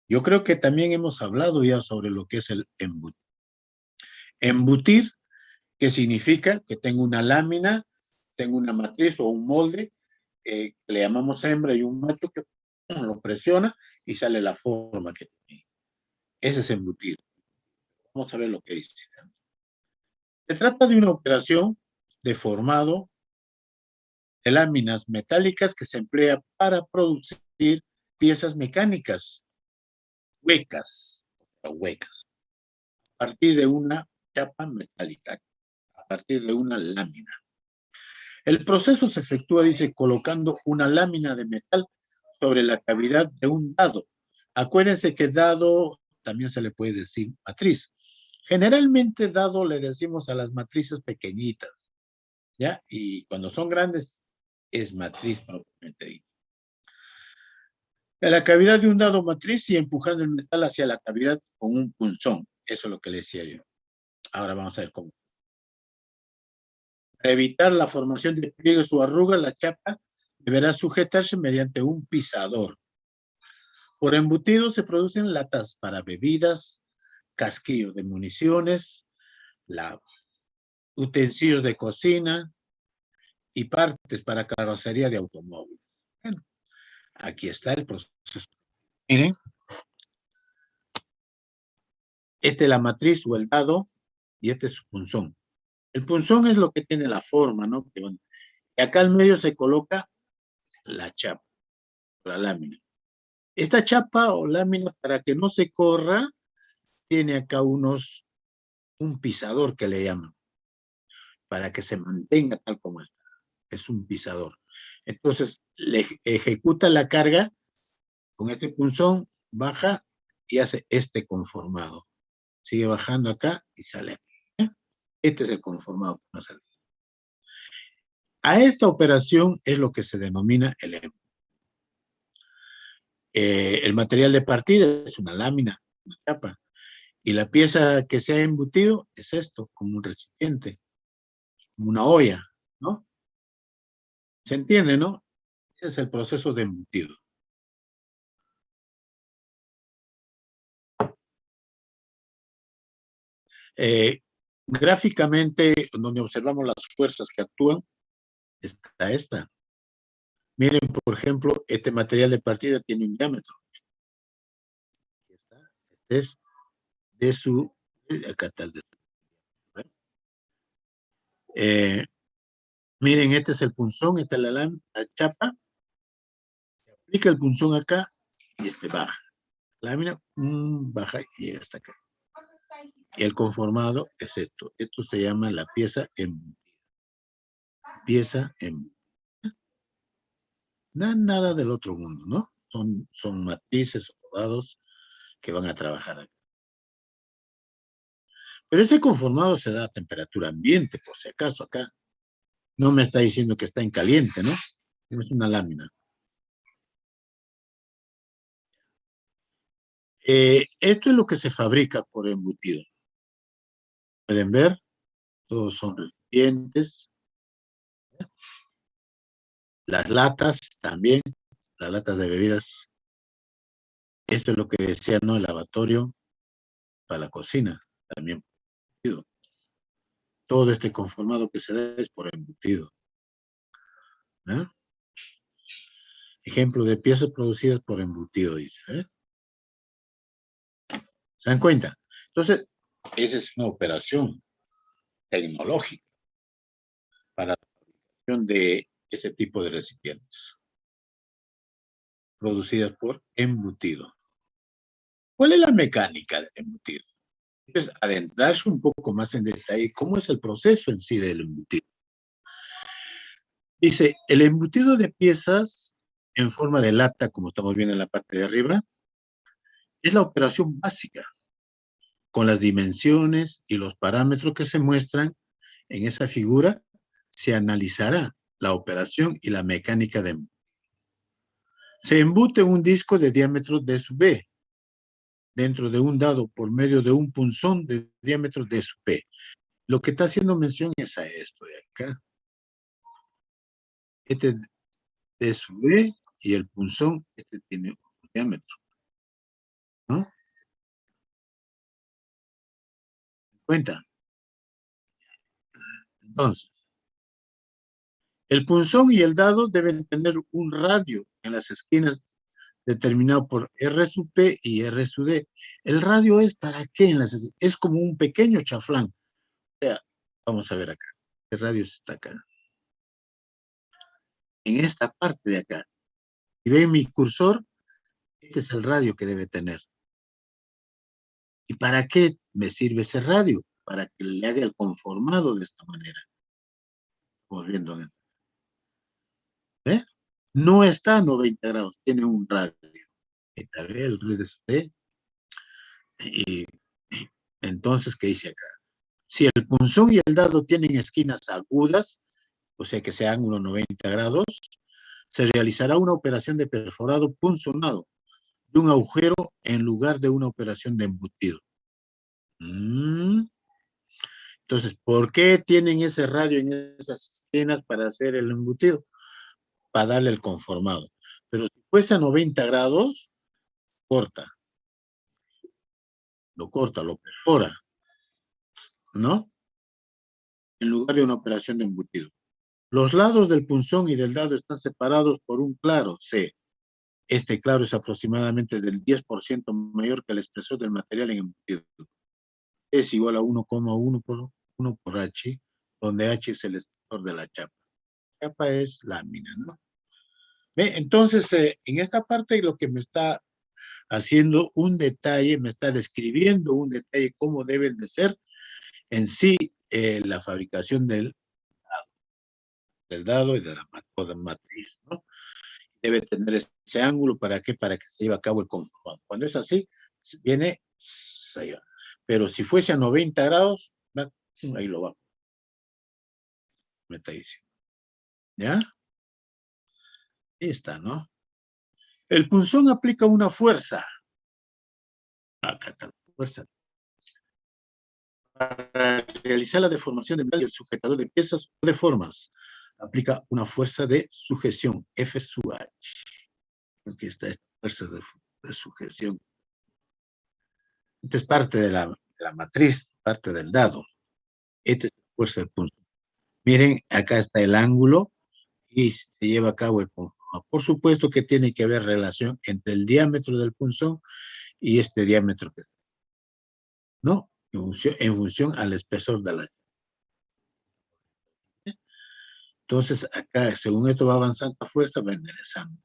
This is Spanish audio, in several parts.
Yo creo que también hemos hablado ya sobre lo que es el embutir. Embutir, que significa que tengo una lámina, tengo una matriz o un molde, que le llamamos hembra y un macho que lo presiona y sale la forma que tiene. Ese es embutir. Vamos a ver lo que dice. Se trata de una operación de formado de láminas metálicas que se emplea para producir piezas mecánicas huecas, huecas, a partir de una chapa metálica, a partir de una lámina. El proceso se efectúa, dice, colocando una lámina de metal sobre la cavidad de un dado. Acuérdense que dado también se le puede decir matriz. Generalmente dado le decimos a las matrices pequeñitas, ¿ya? Y cuando son grandes es matriz propiamente dicha. En la cavidad de un dado matriz y empujando el metal hacia la cavidad con un punzón. Eso es lo que le decía yo. Ahora vamos a ver cómo. Para evitar la formación de pliegues o arrugas, la chapa deberá sujetarse mediante un pisador. Por embutido se producen latas para bebidas, casquillos de municiones, utensilios de cocina y partes para carrocería de automóviles. Bueno, aquí está el proceso. Miren, esta es la matriz o el dado y este es su punzón. El punzón es lo que tiene la forma, ¿no? Y acá al medio se coloca la chapa, la lámina. Esta chapa o lámina, para que no se corra, tiene acá un pisador que le llaman, para que se mantenga tal como está. Es un pisador. Entonces, le ejecuta la carga con este punzón, baja y hace este conformado. Sigue bajando acá y sale. Este es el conformado que va a salir. A esta operación es lo que se denomina el material de partida es una lámina, una chapa, y la pieza que se ha embutido es esto, como un recipiente, como una olla, ¿no? ¿Se entiende, no? Ese es el proceso de embutido. Eh, Gráficamente, donde observamos las fuerzas que actúan, está esta. Miren, por ejemplo, este material de partida tiene un diámetro. Aquí está. Este es de su... Acá está el de su... Miren, este es el punzón, esta es la chapa. Se aplica el punzón acá y este baja. Lámina baja y llega hasta acá. Y el conformado es esto. Esto se llama la pieza embutida. Pieza embutida. Nada del otro mundo, ¿no? Son matrices o dados que van a trabajar acá. Pero ese conformado se da a temperatura ambiente, por si acaso acá. No me está diciendo que está en caliente, ¿no? Es una lámina. Esto es lo que se fabrica por embutido. Pueden ver, todos son recipientes. Las latas también, las latas de bebidas. Esto es lo que decía, ¿no? El lavatorio para la cocina, también embutido. Todo este conformado que se da es por embutido. ¿Eh? Ejemplo de piezas producidas por embutido, dice. ¿Se dan cuenta? Entonces, esa es una operación tecnológica para la fabricación de ese tipo de recipientes, producidas por embutido. ¿Cuál es la mecánica del embutido? Es adentrarse un poco más en detalle cómo es el proceso en sí del embutido. Dice, el embutido de piezas en forma de lata, como estamos viendo en la parte de arriba, es la operación básica, con las dimensiones y los parámetros que se muestran en esa figura, se analizará la operación y la mecánica de embutido. Se embute un disco de diámetro D sub B dentro de un dado por medio de un punzón de diámetro D sub B. Lo que está haciendo mención es a esto de acá. Este D sub B y el punzón, este tiene un diámetro. cuenta. Entonces, el punzón y el dado deben tener un radio en las esquinas determinado por R sub P y R sub D. ¿El radio es para qué? Es como un pequeño chaflán. O sea, vamos a ver acá. El radio está acá. En esta parte de acá. Si ven mi cursor, este es el radio que debe tener. ¿Y para qué me sirve ese radio? Para que le haga el conformado de esta manera. Vamos viendo. ¿Eh? No está a 90 grados, tiene un radio. El radio C. Y entonces, ¿qué dice acá? Si el punzón y el dado tienen esquinas agudas, o sea que sea ángulo 90 grados, se realizará una operación de perforado punzonado de un agujero en lugar de una operación de embutido. Entonces, ¿por qué tienen ese radio en esas esquinas para hacer el embutido? Para darle el conformado. Pero si fuese a 90 grados, corta. Lo corta, lo perfora, ¿no? En lugar de una operación de embutido. Los lados del punzón y del dado están separados por un claro C. Este claro es aproximadamente del 10% mayor que el espesor del material en embutido. Es igual a 1,1 por 1 por H, donde H es el espesor de la chapa. Chapa es lámina, ¿no? ¿Ve? Entonces, en esta parte lo que me está haciendo un detalle, me está describiendo un detalle cómo deben de ser en sí la fabricación del dado y de la matriz, ¿no? Debe tener ese ángulo, ¿para qué? Para que se lleve a cabo el conformado. Cuando es así, viene, pero si fuese a 90 grados, ahí lo va. Me está diciendo. ¿Ya? Ahí está, ¿no? El punzón aplica una fuerza. Acá está la fuerza. Para realizar la deformación de metal del sujetador de piezas o de formas, aplica una fuerza de sujeción, F sub H. Aquí está esta fuerza de sujeción. Esta es parte de la matriz, parte del dado. Esta es la fuerza del punzón. Miren, acá está el ángulo y se lleva a cabo el conformado. Por supuesto que tiene que haber relación entre el diámetro del punzón y este diámetro que está, ¿no? En función al espesor de la. Entonces, acá, según esto va avanzando la fuerza, va enderezando.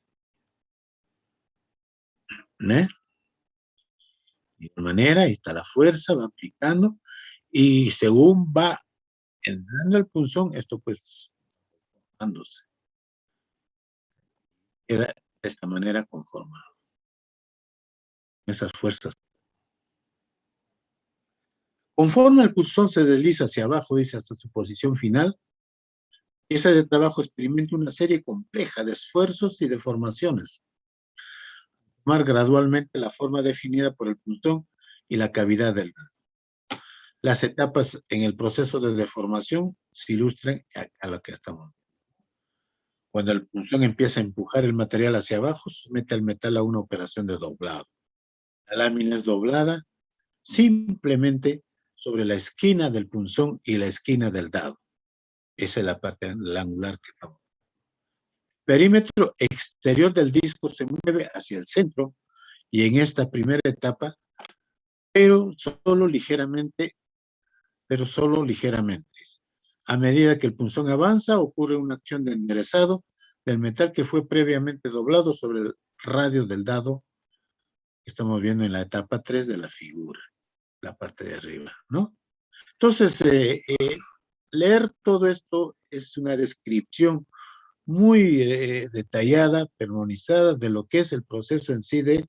¿Eh? De igual manera, ahí está la fuerza, va aplicando, y según va entrando el punzón, esto pues, dándose. Queda de esta manera conformado. Esas fuerzas. Conforme el punzón se desliza hacia abajo, dice hasta su posición final, pieza de trabajo experimenta una serie compleja de esfuerzos y deformaciones. Tomar gradualmente la forma definida por el punzón y la cavidad del dado. Las etapas en el proceso de deformación se ilustran a lo que estamos viendo. Cuando el punzón empieza a empujar el material hacia abajo, somete el metal a una operación de doblado. La lámina es doblada simplemente sobre la esquina del punzón y la esquina del dado. Esa es la parte angular que estamos. El perímetro exterior del disco se mueve hacia el centro y en esta primera etapa, pero solo ligeramente. A medida que el punzón avanza, ocurre una acción de enderezado del metal que fue previamente doblado sobre el radio del dado que estamos viendo en la etapa 3 de la figura, la parte de arriba, ¿no? Entonces, leer todo esto es una descripción muy detallada, pormenorizada de lo que es el proceso en sí de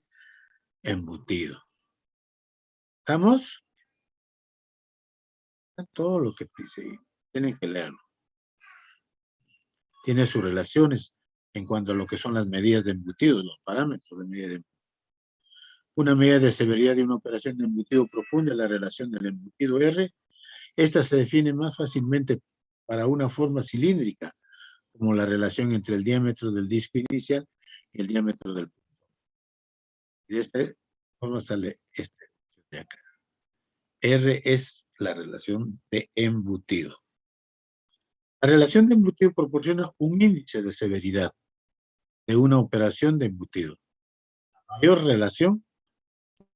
embutido. ¿Estamos? Todo lo que dice, tienen que leerlo. Tiene sus relaciones en cuanto a lo que son las medidas de embutidos, los parámetros de medida de embutido. Una medida de severidad de una operación de embutido profunda es la relación del embutido R. Esta se define más fácilmente para una forma cilíndrica, como la relación entre el diámetro del disco inicial y el diámetro del punto. Y de esta forma sale este de acá. R es la relación de embutido. La relación de embutido proporciona un índice de severidad de una operación de embutido. Mayor relación,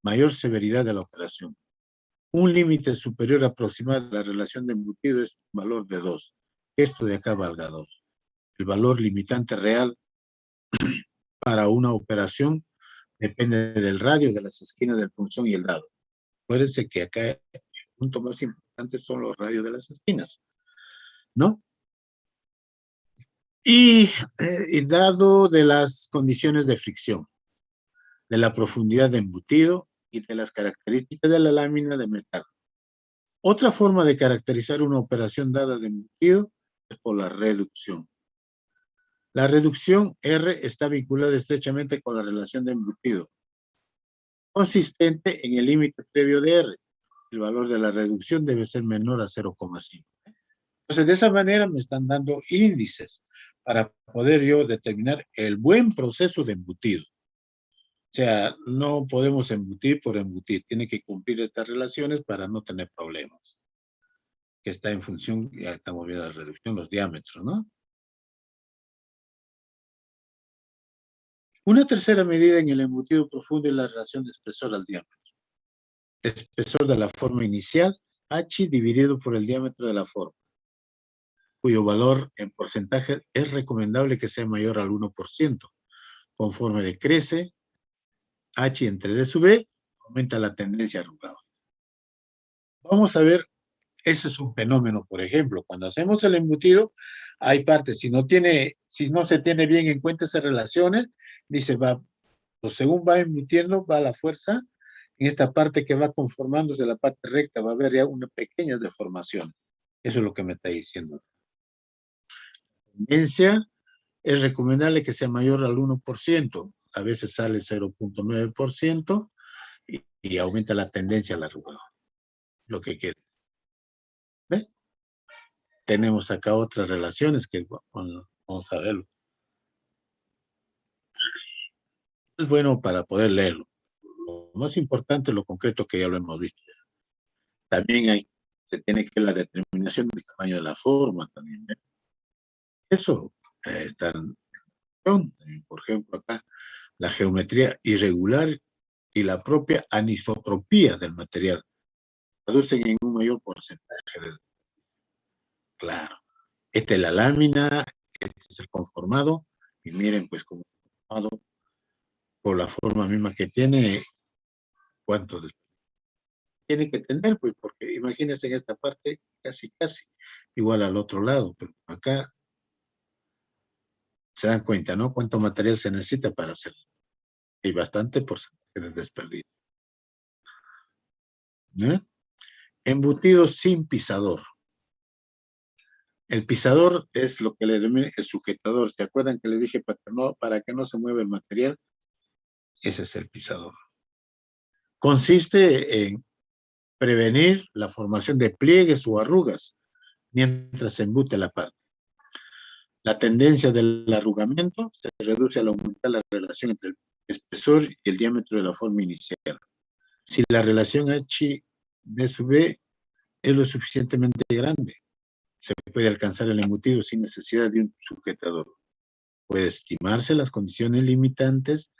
mayor severidad de la operación. Un límite superior aproximado de la relación de embutido es un valor de 2. Esto de acá valga 2. El valor limitante real para una operación depende del radio, de las esquinas del punzón y el dado. Acuérdense que acá el punto más importante son los radios de las esquinas, ¿no? Y dado de las condiciones de fricción, de la profundidad de embutido y de las características de la lámina de metal. Otra forma de caracterizar una operación dada de embutido es por la reducción. La reducción R está vinculada estrechamente con la relación de embutido, consistente en el límite previo de R. El valor de la reducción debe ser menor a 0,5. Entonces, de esa manera me están dando índices para poder yo determinar el buen proceso de embutido. O sea, no podemos embutir por embutir. Tiene que cumplir estas relaciones para no tener problemas. Que está en función, ya estamos viendo la reducción, los diámetros, ¿no? Una tercera medida en el embutido profundo es la relación de espesor al diámetro. Espesor de la forma inicial, H dividido por el diámetro de la forma, cuyo valor en porcentaje es recomendable que sea mayor al 1%. Conforme decrece, H entre D sub B, aumenta la tendencia arrugada. Vamos a ver, ese es un fenómeno, por ejemplo, cuando hacemos el embutido, hay partes, si no se tiene bien en cuenta esas relaciones, dice, pues según va embutiendo, va la fuerza, en esta parte que va conformándose la parte recta, va a haber ya una pequeña deformación. Eso es lo que me está diciendo. La tendencia es recomendable que sea mayor al 1%, a veces sale 0,9% y aumenta la tendencia a la arruga, lo que queda. ¿Ve? Tenemos acá otras relaciones que vamos a verlo. Es bueno para poder leerlo. Lo más importante es lo concreto que ya lo hemos visto. También se tiene que ver la determinación del tamaño de la forma también. ¿Eh? Eso está por ejemplo, acá la geometría irregular y la propia anisotropía del material traducen en un mayor porcentaje de... Claro, esta es la lámina, este es el conformado, y miren pues como conformado por la forma misma que tiene, cuánto tiene que tener, pues, porque imagínense en esta parte casi igual al otro lado, pero acá se dan cuenta, ¿no? Cuánto material se necesita para hacerlo. Hay bastante porcentaje de desperdicio. ¿Eh? Embutido sin pisador. El pisador es lo que le denomina el sujetador. ¿Se acuerdan que le dije para que no se mueva el material? Ese es el pisador. Consiste en prevenir la formación de pliegues o arrugas mientras se embute la parte. La tendencia del arrugamiento se reduce al aumentar la relación entre el espesor y el diámetro de la forma inicial. Si la relación H de sub B es lo suficientemente grande, se puede alcanzar el embutido sin necesidad de un sujetador. Puede estimarse las condiciones limitantes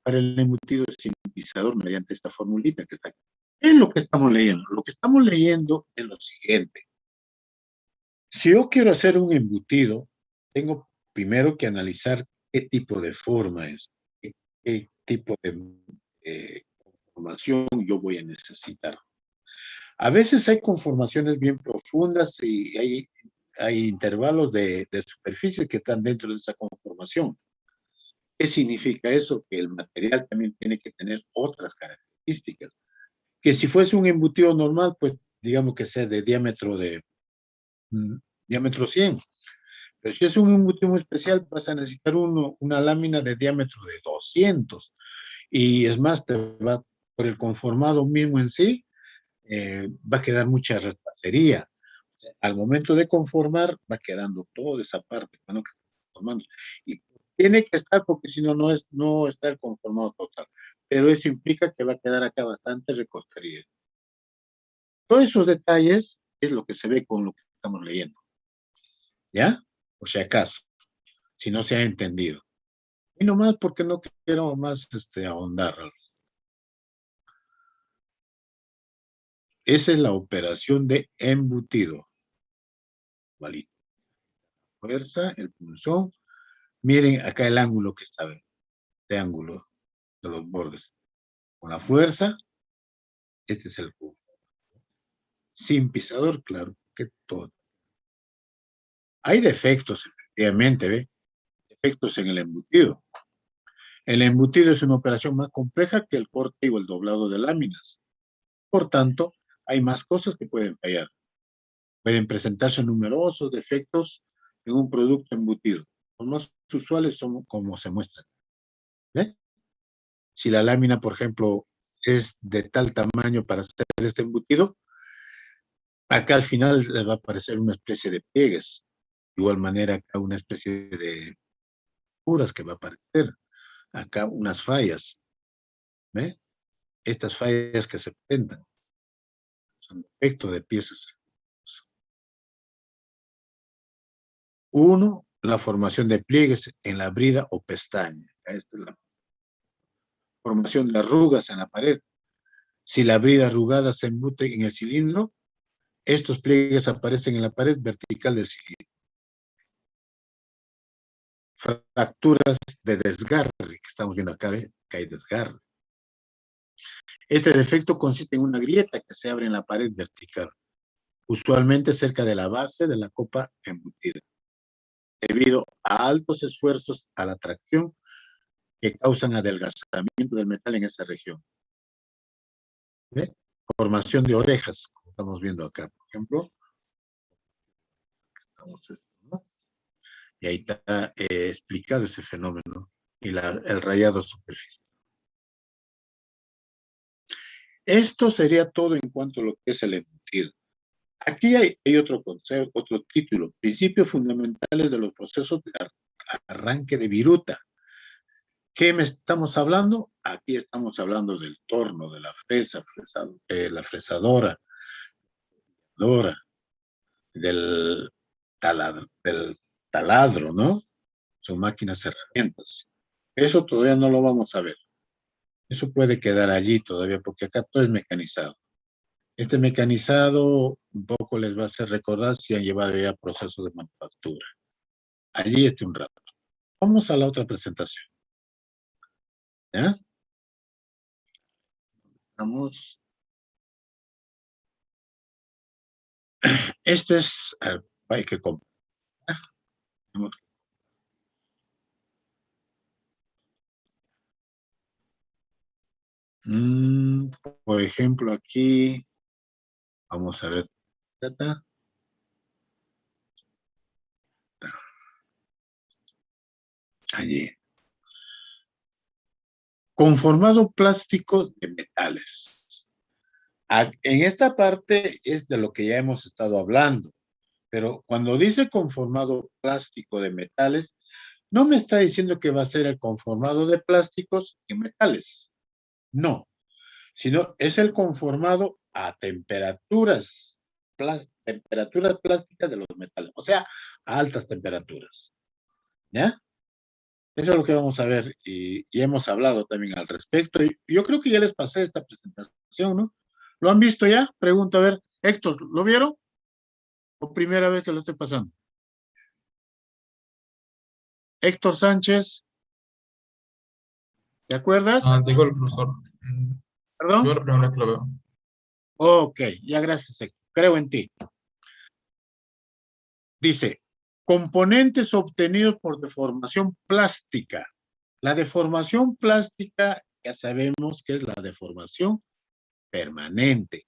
para el embutido sin pisador mediante esta formulita que está aquí. ¿Qué es lo que estamos leyendo? Lo que estamos leyendo es lo siguiente. Si yo quiero hacer un embutido, tengo primero que analizar qué tipo de forma es, qué tipo de conformación yo voy a necesitar. A veces hay conformaciones bien profundas y hay intervalos de superficie que están dentro de esa conformación. ¿Qué significa eso? Que el material también tiene que tener otras características. Que si fuese un embutido normal, pues digamos que sea de diámetro 100. Pero si es un embutido muy especial, vas a necesitar una lámina de diámetro de 200. Y es más, por el conformado mismo en sí, va a quedar mucha raspacería. Al momento de conformar, va quedando toda esa parte, ¿no? Conformando. Y tiene que estar, porque si no, no está el conformado total. Pero eso implica que va a quedar acá bastante recostería. Todos esos detalles es lo que se ve con lo que estamos leyendo. ¿Ya? Por si acaso, si no se ha entendido. Y nomás porque no quiero más ahondar. Esa es la operación de embutido. ¿Vale? Fuerza, el punzón. Miren acá el ángulo que está, este ángulo de los bordes. Con la fuerza, este es el puff. Sin pisador, claro, que todo. Hay defectos, efectivamente, ¿ve? Defectos en el embutido. El embutido es una operación más compleja que el corte o el doblado de láminas. Por tanto, hay más cosas que pueden fallar. Pueden presentarse numerosos defectos en un producto embutido. Los más usuales son como se muestran. ¿Ve? Si la lámina, por ejemplo, es de tal tamaño para hacer este embutido, acá al final les va a aparecer una especie de pliegues. De igual manera, acá una especie de puras que va a aparecer. Acá unas fallas. ¿Ve? Estas fallas que se presentan son defectos de piezas. Uno, la formación de pliegues en la brida o pestaña. Esta es la formación de arrugas en la pared. Si la brida arrugada se embute en el cilindro, estos pliegues aparecen en la pared vertical del cilindro. Fracturas de desgarre, que estamos viendo acá, que hay desgarre. Este defecto consiste en una grieta que se abre en la pared vertical, usualmente cerca de la base de la copa embutida, debido a altos esfuerzos a la tracción que causan adelgazamiento del metal en esa región. ¿Ve? Formación de orejas, como estamos viendo acá, por ejemplo. ¿No? Y ahí está explicado ese fenómeno y el rayado superficial. Esto sería todo en cuanto a lo que es el embutido. Aquí hay otro concepto, otro título, principios fundamentales de los procesos de arranque de viruta. ¿Qué me estamos hablando? Aquí estamos hablando del torno, de la fresa, la fresadora, del taladro, ¿no? Son máquinas herramientas. Eso todavía no lo vamos a ver. Eso puede quedar allí todavía, porque acá todo es mecanizado. Este mecanizado un poco les va a hacer recordar si han llevado ya procesos de manufactura. Allí está un rato. Vamos a la otra presentación. ¿Ya? Vamos. Esto es, hay que comprar. Mm, por ejemplo, aquí, vamos a ver. Allí. Conformado plástico de metales. En esta parte es de lo que ya hemos estado hablando, pero cuando dice conformado plástico de metales, no me está diciendo que va a ser el conformado de plásticos y metales, no, sino es el conformado a temperaturas plásticas de los metales, o sea, a altas temperaturas, ¿ya? Eso es lo que vamos a ver y hemos hablado también al respecto. Y yo creo que ya les pasé esta presentación, ¿no? ¿Lo han visto ya? Pregunto, a ver, Héctor, ¿lo vieron? ¿O primera vez que lo estoy pasando? Héctor Sánchez, ¿te acuerdas? Ah, digo el profesor. Yo ¿Perdón? la primera vez que lo veo. Ok, ya gracias, Héctor. Creo en ti. Dice, componentes obtenidos por deformación plástica. La deformación plástica, ya sabemos que es la deformación permanente.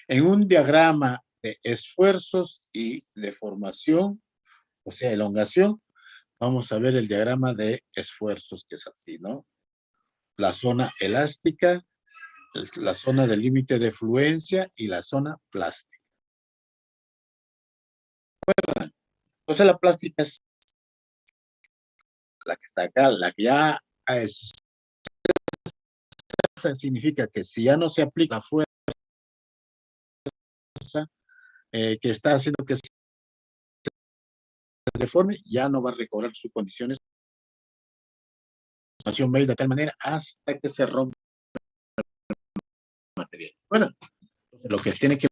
En un diagrama de esfuerzos y deformación, o sea, elongación, vamos a ver el diagrama de esfuerzos, que es así, ¿no? La zona elástica, la zona del límite de fluencia y la zona plástica. Entonces la plástica es la que está acá, la que ya es, significa que si ya no se aplica fuerza masa que está haciendo que se deforme, ya no va a recobrar sus condiciones. La va a ir de tal manera hasta que se rompa el material. Bueno, lo que tiene que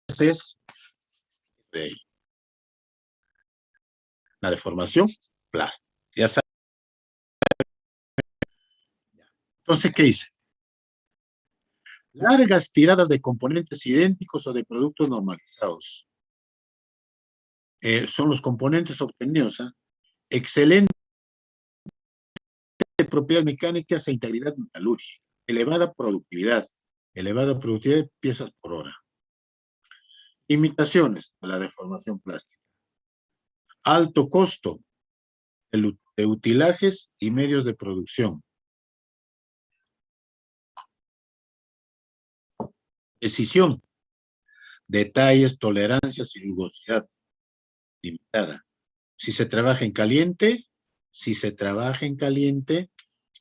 hacer es la deformación plástica. Ya sabe. Entonces, ¿qué hice? Largas tiradas de componentes idénticos o de productos normalizados. Son los componentes obtenidos. Excelente propiedades mecánicas e integridad metalúrgica. Elevada productividad de piezas por hora. Limitaciones a la deformación plástica. Alto costo de utilajes y medios de producción. Decisión. Detalles, tolerancias y rugosidad limitada. Si se trabaja en caliente,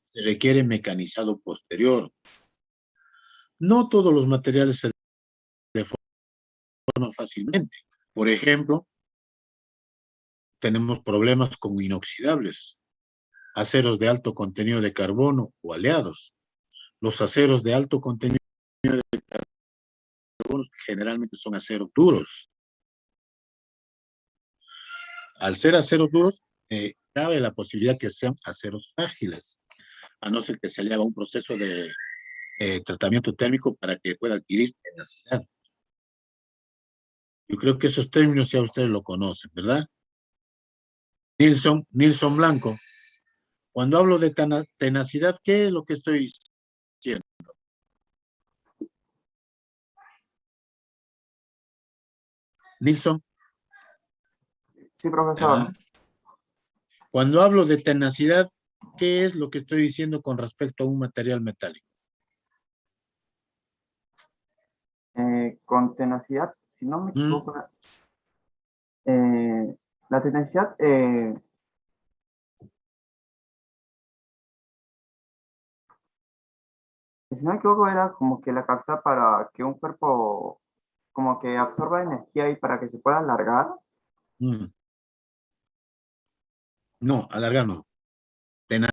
se requiere mecanizado posterior. No todos los materiales se deforman fácilmente. Por ejemplo, tenemos problemas con inoxidables, aceros de alto contenido de carbono o aleados. Los aceros de alto contenido de carbono generalmente son aceros duros. Al ser aceros duros, cabe la posibilidad que sean aceros frágiles, a no ser que se le haga un proceso de tratamiento térmico para que pueda adquirir tenacidad. Yo creo que esos términos ya ustedes lo conocen, ¿verdad? Nilson Blanco. Cuando hablo de tenacidad, ¿qué es lo que estoy diciendo? Nilson. Sí, profesor. Cuando hablo de tenacidad, ¿qué es lo que estoy diciendo con respecto a un material metálico? Con tenacidad, si no me equivoco, la tenacidad, si no me equivoco, era como que la causa para que un cuerpo como que absorba energía y para que se pueda alargar. No, alargar no. Tenacidad.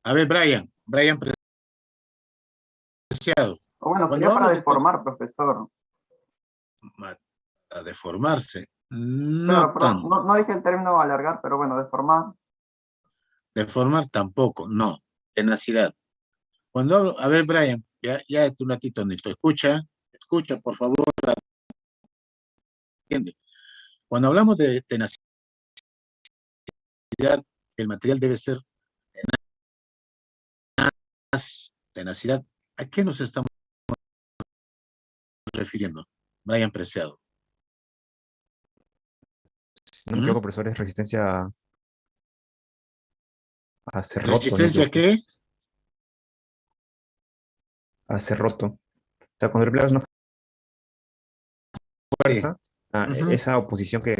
A ver, Brian Preciado. O bueno, Cuando sería hablo para de deformar, profesor. a deformarse, no Claro, pero tanto. no dije el término alargar, pero bueno, deformar. Deformar tampoco, no. Tenacidad. Cuando hablo, a ver, Brian, ya un ratito, Nito, escucha, por favor, atiende. Cuando hablamos de tenacidad, el material debe ser tenacidad. ¿A qué nos estamos refiriendo, Brian Preciado? Si no me equivoco, profesor, es resistencia a ser roto. ¿Resistencia a qué? A ser roto. O sea, cuando empleas una fuerza, esa oposición que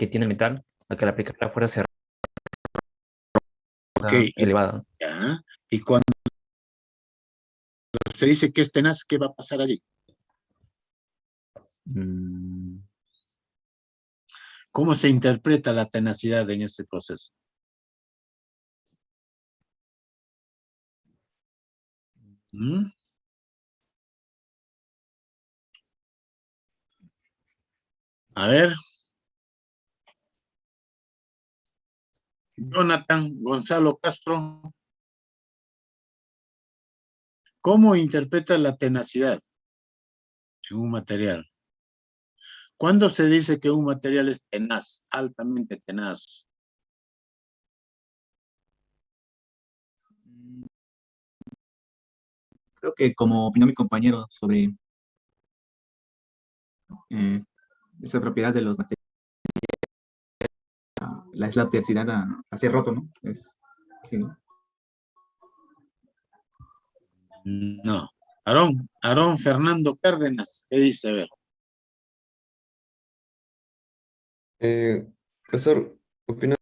tiene el metal, a que al aplicar la fuerza elevada. Y cuando se dice que es tenaz, ¿qué va a pasar allí? ¿Cómo se interpreta la tenacidad en este proceso? A ver. Jonathan Gonzalo Castro. ¿Cómo interpreta la tenacidad en un material? ¿Cuándo se dice que un material es tenaz, altamente tenaz? Creo que como opinó mi compañero sobre esa propiedad de los materiales, es la tercidad a ser roto, ¿no? Sí, ¿no? No. Aarón Fernando Cárdenas, ¿qué dice? A ver. Profesor, opino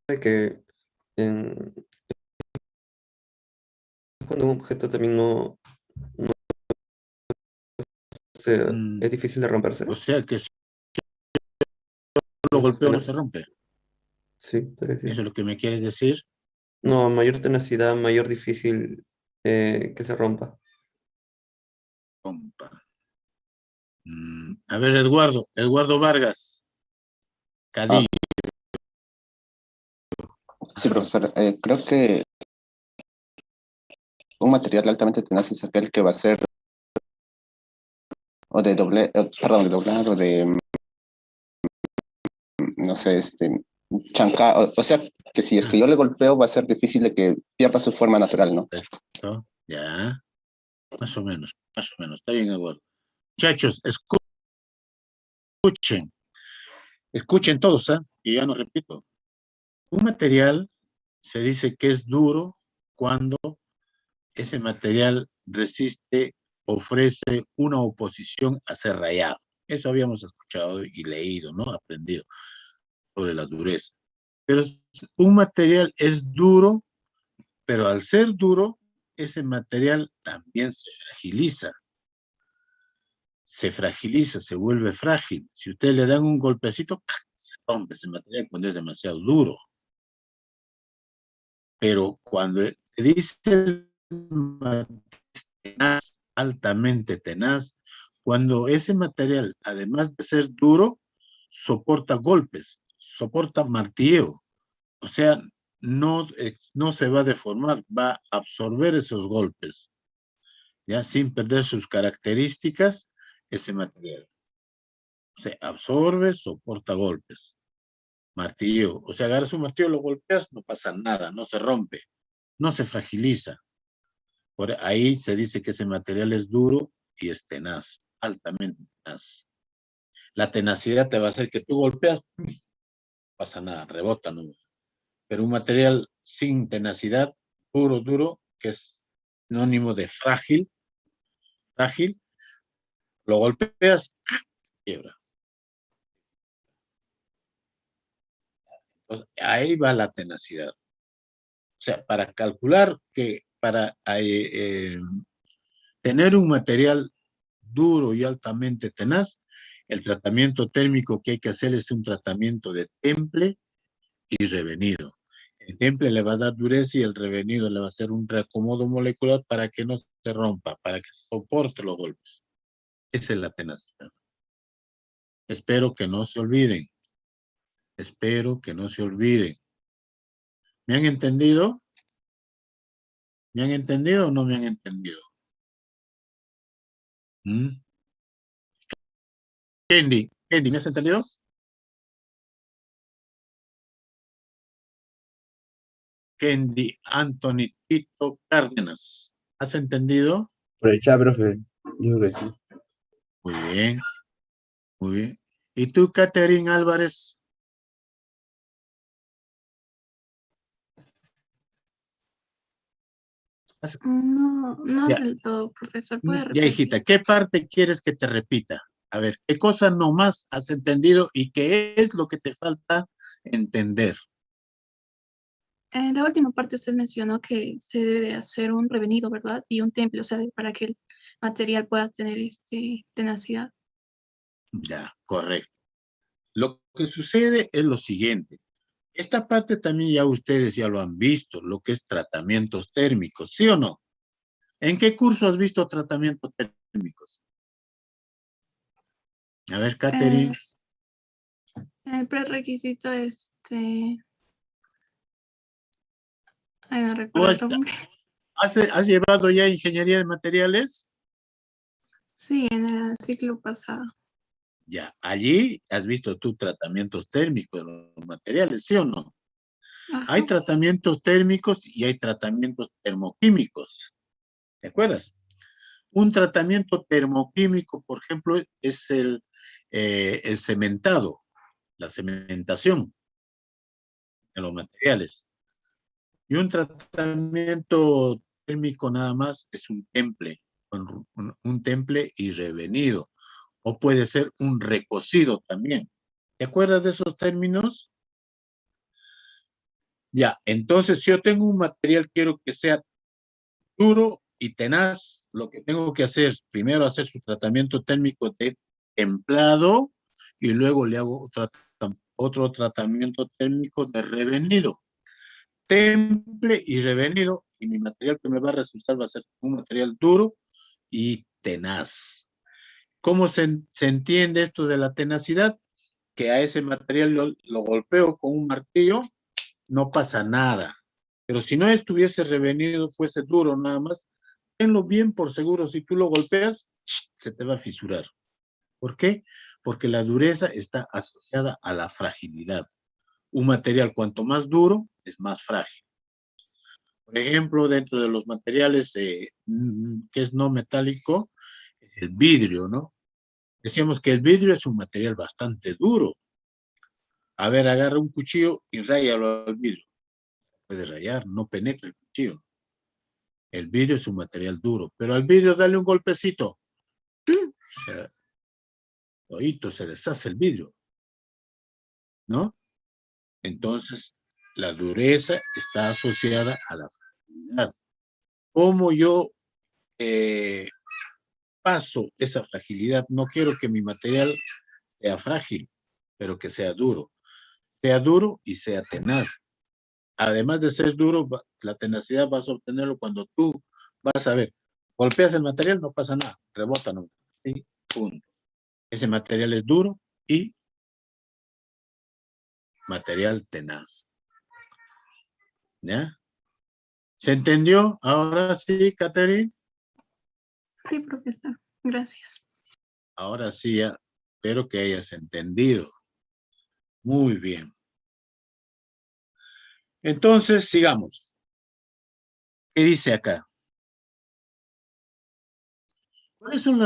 de que en cuando un objeto también es difícil de romperse. O sea que si lo No es más golpeo no se tenaz. rompe. Sí, parece. Eso es lo que me quieres decir. No, mayor tenacidad, mayor difícil que se rompa. Compa. A ver, Eduardo Vargas, Cadí. Sí, profesor. Creo que un material altamente tenaz es aquel que va a ser o de doble, perdón, de doblar o de, no sé, chancar. O sea, que si es que yo le golpeo va a ser difícil de que pierda su forma natural, ¿no? ¿No? Ya, más o menos. Está bien, Eduardo. Muchachos, escuchen todos, ¿ah? Y ya no repito. Un material se dice que es duro cuando ese material resiste, ofrece una oposición a ser rayado. Eso habíamos escuchado y leído, ¿no? Aprendido sobre la dureza. Pero un material es duro, pero al ser duro, ese material también se fragiliza, se vuelve frágil. Si ustedes le dan un golpecito, se rompe ese material cuando es demasiado duro. Pero cuando te dice el tenaz, altamente tenaz, cuando ese material, además de ser duro, soporta golpes, soporta martilleo, o sea, no se va a deformar, va a absorber esos golpes, ya sin perder sus características, ese material. Se absorbe, soporta golpes. Martillo, o sea, agarras un martillo, lo golpeas, no pasa nada, no se rompe, no se fragiliza. Por ahí se dice que ese material es duro y es tenaz, altamente tenaz. La tenacidad te va a hacer que tú golpeas, no pasa nada, rebota, no. Pero un material sin tenacidad, duro, que es sinónimo de frágil, lo golpeas, quiebra. Entonces, ahí va la tenacidad. O sea, para calcular que para tener un material duro y altamente tenaz, el tratamiento térmico que hay que hacer es un tratamiento de temple y revenido. El temple le va a dar dureza y el revenido le va a hacer un reacomodo molecular para que no se rompa, para que soporte los golpes. Esa es la tenacidad. Espero que no se olviden. Espero que no se olviden. ¿Me han entendido? ¿Me han entendido o no me han entendido? Kendi, ¿me has entendido? Kendi Anthony Tito Cárdenas. ¿Has entendido? Por el chat, profe. Digo que sí. Muy bien, muy bien. ¿Y tú, Catherine Álvarez? No Ya. del todo, profesor. ¿Puede Ya, repetir? hijita, ¿qué parte quieres que te repita? A ver, ¿qué cosa nomás has entendido y qué es lo que te falta entender? En la última parte usted mencionó que se debe de hacer un revenido, ¿verdad? Y un temple, o sea, para que el material pueda tener tenacidad. Ya, correcto. Lo que sucede es lo siguiente. Esta parte también ya ustedes ya lo han visto, lo que es tratamientos térmicos, ¿sí o no? ¿En qué curso has visto tratamientos térmicos? A ver, Catherine. El prerequisito, ay, no recuerdo el nombre. ¿Has llevado ya ingeniería de materiales? Sí, en el ciclo pasado. Ya, allí has visto tú tratamientos térmicos de los materiales, ¿sí o no? Ajá. Hay tratamientos térmicos y hay tratamientos termoquímicos. ¿Te acuerdas? Un tratamiento termoquímico, por ejemplo, es el cementado, la cementación de los materiales. Y un tratamiento térmico nada más es un temple y revenido. O puede ser un recocido también. ¿Te acuerdas de esos términos? Ya, entonces si yo tengo un material, quiero que sea duro y tenaz, lo que tengo que hacer, primero hacer su tratamiento térmico de templado y luego le hago otro tratamiento térmico de revenido. Temple y revenido, y mi material que me va a resultar va a ser un material duro y tenaz. ¿Cómo se entiende esto de la tenacidad? Que a ese material lo golpeo con un martillo, no pasa nada. Pero si no estuviese revenido, fuese duro nada más, tenlo bien por seguro, si tú lo golpeas, se te va a fisurar. ¿Por qué? Porque la dureza está asociada a la fragilidad. Un material cuanto más duro, es más frágil. Por ejemplo, dentro de los materiales que es no metálico, es el vidrio, ¿no? Decíamos que el vidrio es un material bastante duro. A ver, agarra un cuchillo y ráyalo al vidrio. Puede rayar, no penetra el cuchillo. El vidrio es un material duro, pero al vidrio dale un golpecito. Se deshace el vidrio, ¿no? Entonces, la dureza está asociada a la fragilidad. ¿Cómo yo paso esa fragilidad? No quiero que mi material sea frágil, pero que sea duro. Sea duro y sea tenaz. Además de ser duro, la tenacidad vas a obtenerlo cuando tú vas a ver, golpeas el material, no pasa nada, rebota, no. ¿Sí? Punto. Ese material es duro y material tenaz. ¿Ya? ¿Se entendió? Ahora sí, Catherine. Sí, profesor. Gracias. Ahora sí, ya. Espero que hayas entendido. Muy bien. Entonces, sigamos. ¿Qué dice acá? ¿Cuáles son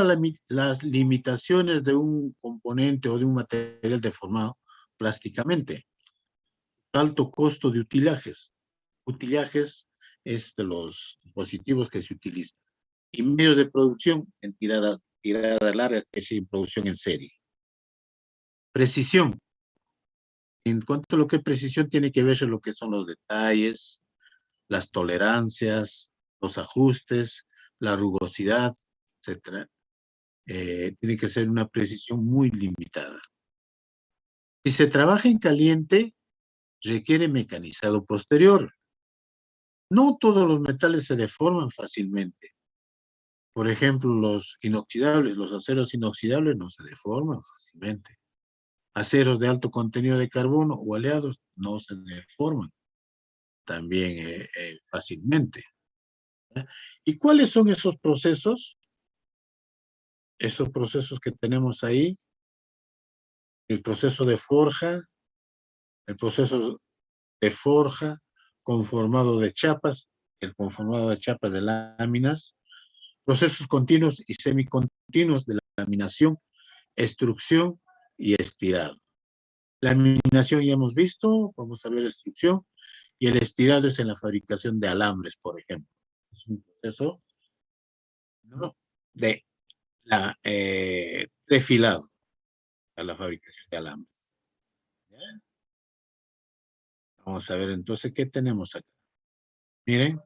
las limitaciones de un componente o de un material deformado plásticamente? Alto costo de utilajes. Utilajes es de los dispositivos que se utilizan. Y medios de producción en tirada larga, que es en producción en serie. Precisión. En cuanto a lo que es precisión, tiene que ver lo que son los detalles, las tolerancias, los ajustes, la rugosidad, etc. Tiene que ser una precisión muy limitada. Si se trabaja en caliente, requiere mecanizado posterior. No todos los metales se deforman fácilmente. Por ejemplo, los inoxidables, los aceros inoxidables no se deforman fácilmente. Aceros de alto contenido de carbono o aleados no se deforman también fácilmente. ¿Ya? ¿Y cuáles son esos procesos? Esos procesos que tenemos ahí, el proceso de forja, el proceso de forja conformado de chapas, el conformado de chapas de láminas, procesos continuos y semicontinuos de laminación, extrusión y estirado. La laminación ya hemos visto, vamos a ver extrusión, y el estirado es en la fabricación de alambres, por ejemplo. Es un proceso, ¿no?, de trefilado a la fabricación de alambres. ¿Ya? Vamos a ver entonces qué tenemos acá. Miren.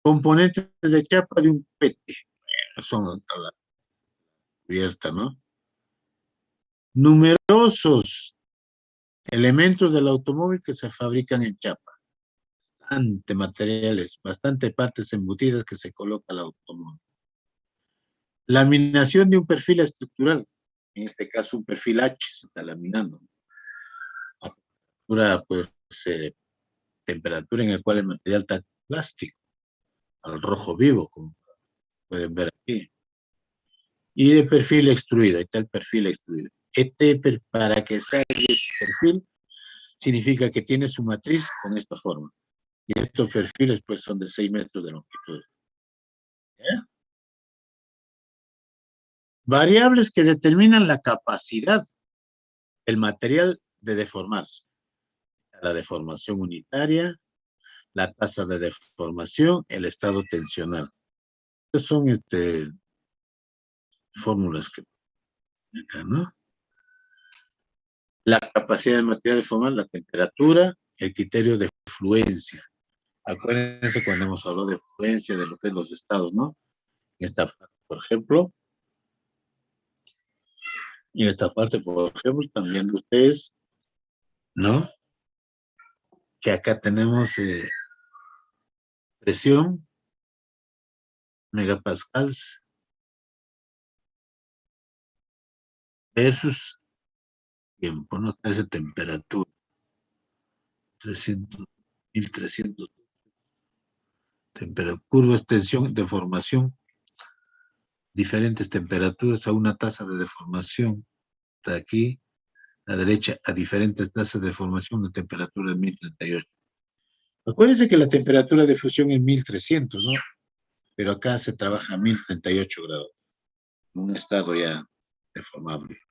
Componentes de chapa de un PET. Son abierta, ¿no? Numerosos elementos del automóvil que se fabrican en chapa. Bastante materiales, bastante partes embutidas que se coloca al automóvil. Laminación de un perfil estructural. En este caso, un perfil H se está laminando. A temperatura en la cual el material está plástico, al rojo vivo, como pueden ver aquí. Y de perfil extruido, ahí está el perfil extruido. Para que salga este perfil, significa que tiene su matriz con esta forma. Y estos perfiles pues son de 6 metros de longitud. ¿Ya? Variables que determinan la capacidad del material de deformarse. La deformación unitaria, la tasa de deformación, el estado tensional. Estas son fórmulas que acá, ¿no? La capacidad del material de deformar, la temperatura, el criterio de fluencia. Acuérdense cuando hemos hablado de fluencia de lo que es los estados, ¿no? En esta parte, por ejemplo, también ustedes, ¿no? Que acá tenemos presión, megapascals, versus tiempo, ¿no? Esa temperatura, 300, 1300, curva, extensión, deformación, diferentes temperaturas a una tasa de deformación. Está aquí, a la derecha, a diferentes tasas de deformación, una temperatura de 1038. Acuérdense que la temperatura de fusión es 1300, ¿no? Pero acá se trabaja a 1038 grados, en un estado ya deformable.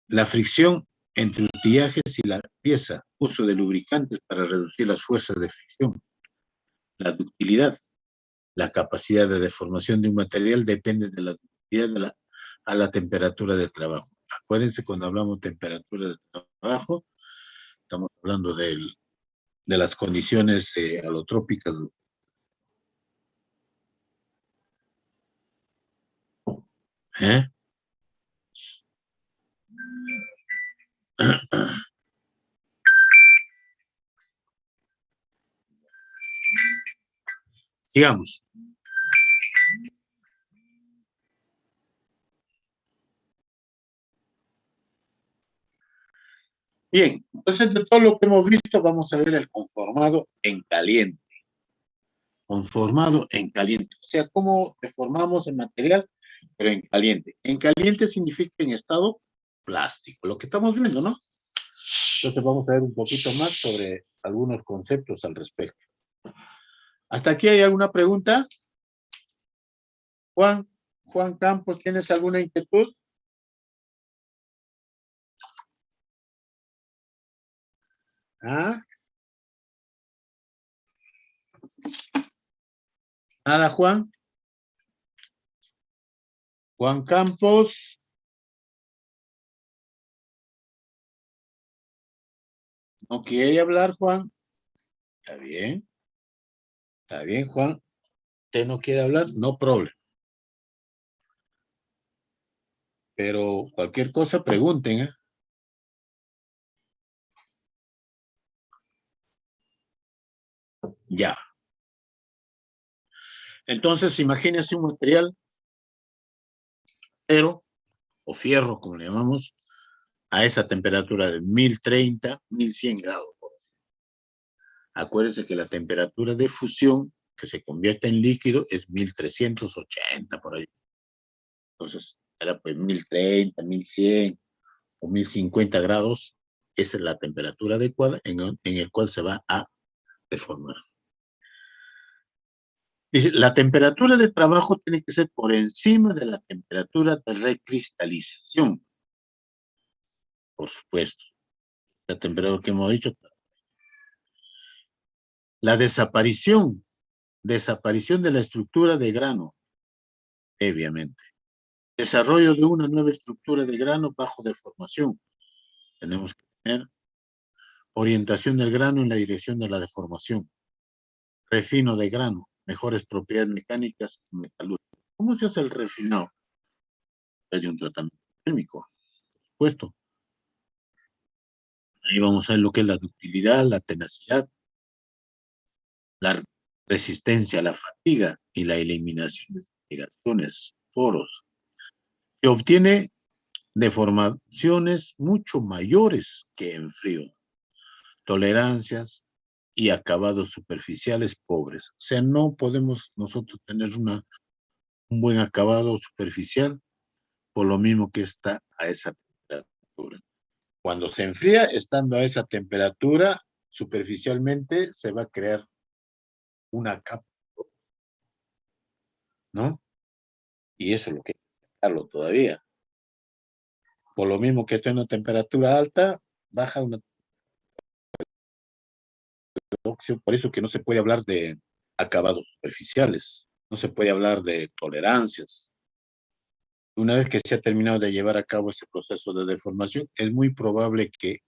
La fricción entre utillajes y la pieza, uso de lubricantes para reducir las fuerzas de fricción. La ductilidad, la capacidad de deformación de un material depende de la ductilidad a la temperatura de trabajo. Acuérdense, cuando hablamos de temperatura de trabajo, estamos hablando de las condiciones alotrópicas. ¿Eh? Sigamos. Bien, entonces de todo lo que hemos visto, vamos a ver el conformado en caliente. Conformado en caliente. O sea, cómo deformamos el material, pero en caliente. En caliente significa en estado plástico, lo que estamos viendo, ¿no? Entonces vamos a ver un poquito más sobre algunos conceptos al respecto. ¿Hasta aquí hay alguna pregunta? Juan Campos, ¿tienes alguna inquietud? ¿Ah? ¿Nada, Juan? Juan Campos. ¿No quiere hablar, Juan? Está bien. Está bien, Juan. ¿Usted no quiere hablar? No problema. Pero cualquier cosa pregunten, ¿eh? Ya. Entonces, imagínense un material acero o fierro, como le llamamos, a esa temperatura de 1030, 1100 grados. Por así. Acuérdense que la temperatura de fusión que se convierte en líquido es 1380 por ahí. Entonces, era pues 1030, 1100 o 1050 grados. Esa es la temperatura adecuada en el cual se va a deformar. Dice, la temperatura de trabajo tiene que ser por encima de la temperatura de recristalización. Por supuesto. La temperatura que hemos dicho. La desaparición de la estructura de grano, previamente. Desarrollo de una nueva estructura de grano bajo deformación. Tenemos que tener orientación del grano en la dirección de la deformación. Refino de grano, mejores propiedades mecánicas y metalúrgicas. ¿Cómo se hace el refinado? De un tratamiento químico, por supuesto. Ahí vamos a ver lo que es la ductilidad, la tenacidad, la resistencia a la fatiga y la eliminación de fumigaciones, poros. Se obtiene deformaciones mucho mayores que en frío, tolerancias y acabados superficiales pobres. O sea, no podemos nosotros tener un buen acabado superficial por lo mismo que está a esa temperatura. Cuando se enfría, estando a esa temperatura, superficialmente se va a crear una capa, ¿no? Y eso es lo que hay que sacarlo todavía. Por lo mismo que está en una temperatura alta, baja una opción, por eso que no se puede hablar de acabados superficiales, no se puede hablar de tolerancias. Una vez que se ha terminado de llevar a cabo ese proceso de deformación, es muy probable que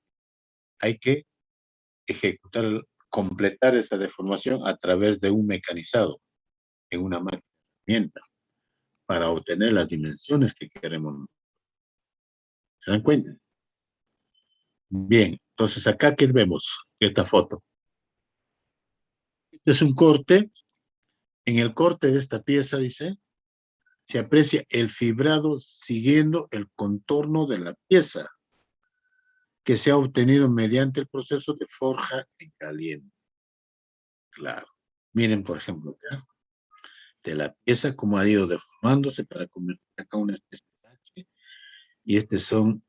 hay que ejecutar, completar esa deformación a través de un mecanizado en una máquina de herramienta para obtener las dimensiones que queremos. ¿Se dan cuenta? Bien, entonces acá, ¿qué vemos? Esta foto. Este es un corte. En el corte de esta pieza, dice, se aprecia el fibrado siguiendo el contorno de la pieza que se ha obtenido mediante el proceso de forja en caliente. Claro. Miren, por ejemplo, acá, de la pieza como ha ido deformándose para convertir acá una especie de H. Y estos son,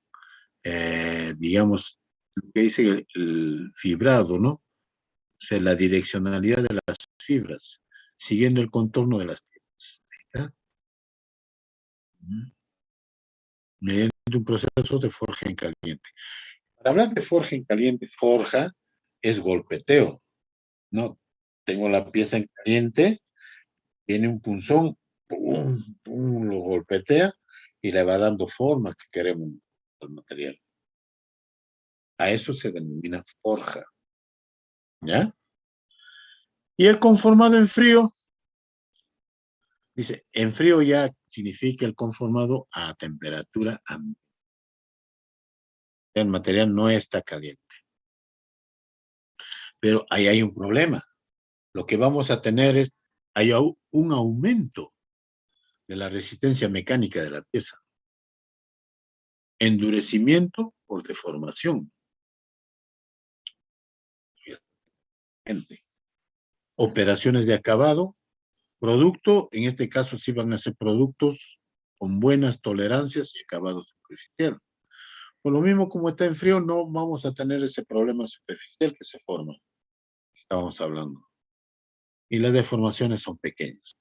digamos, lo que dice el fibrado, ¿no? O sea, la direccionalidad de las fibras, siguiendo el contorno de las piezas. ¿Está? Mediante un proceso de forja en caliente. Para hablar de forja en caliente, forja es golpeteo, ¿no? Tengo la pieza en caliente, tiene un punzón, pum, pum, lo golpetea y le va dando forma que queremos al material. A eso se denomina forja, ¿ya? Y el conformado en frío, dice, en frío ya significa el conformado a temperatura ambiente. El material no está caliente. Pero ahí hay un problema. Lo que vamos a tener es, hay un aumento de la resistencia mecánica de la pieza. Endurecimiento por deformación. Operaciones de acabado. Producto, en este caso sí van a ser productos con buenas tolerancias y acabado superficial. Por lo mismo, como está en frío, no vamos a tener ese problema superficial que se forma. Estábamos hablando. Y las deformaciones son pequeñas.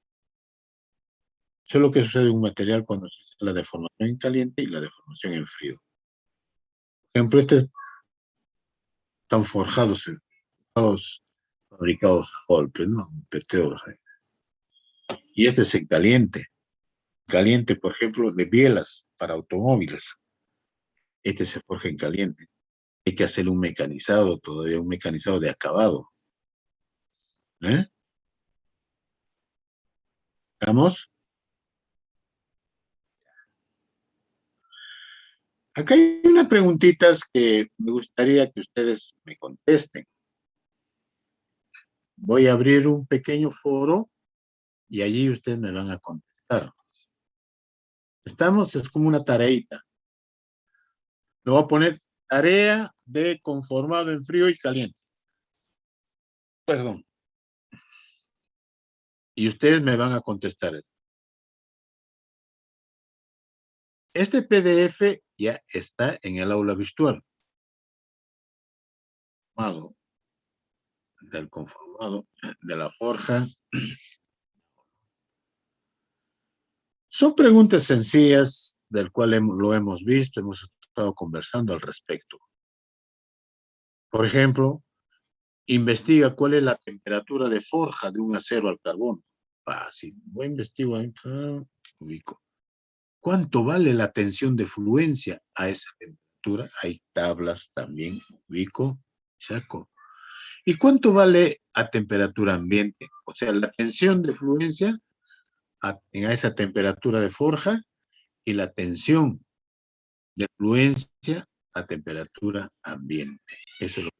Eso es lo que sucede en un material cuando se hace la deformación en caliente y la deformación en frío. Por ejemplo, están forjados, fabricados a golpes, ¿no? Peteos. Y este es en caliente. Caliente, por ejemplo, de bielas para automóviles. Este se forja en caliente. Hay que hacer un mecanizado, todavía un mecanizado de acabado. ¿Eh? ¿Vamos? Acá hay unas preguntitas que me gustaría que ustedes me contesten. Voy a abrir un pequeño foro y allí ustedes me van a contestar. Es como una tareita. Le voy a poner tarea de conformado en frío y caliente. Perdón. Y ustedes me van a contestar. Este PDF ya está en el aula virtual. Del conformado, de la forja. Son preguntas sencillas, del cual lo hemos visto, hemos estado conversando al respecto. Por ejemplo, investiga cuál es la temperatura de forja de un acero al carbón. Fácil. Voy a investigar, ubico. ¿Cuánto vale la tensión de fluencia a esa temperatura? Hay tablas también, ubico, saco. ¿Y cuánto vale a temperatura ambiente? O sea, la tensión de fluencia a esa temperatura de forja y la tensión de fluencia a temperatura ambiente. Eso es lo que...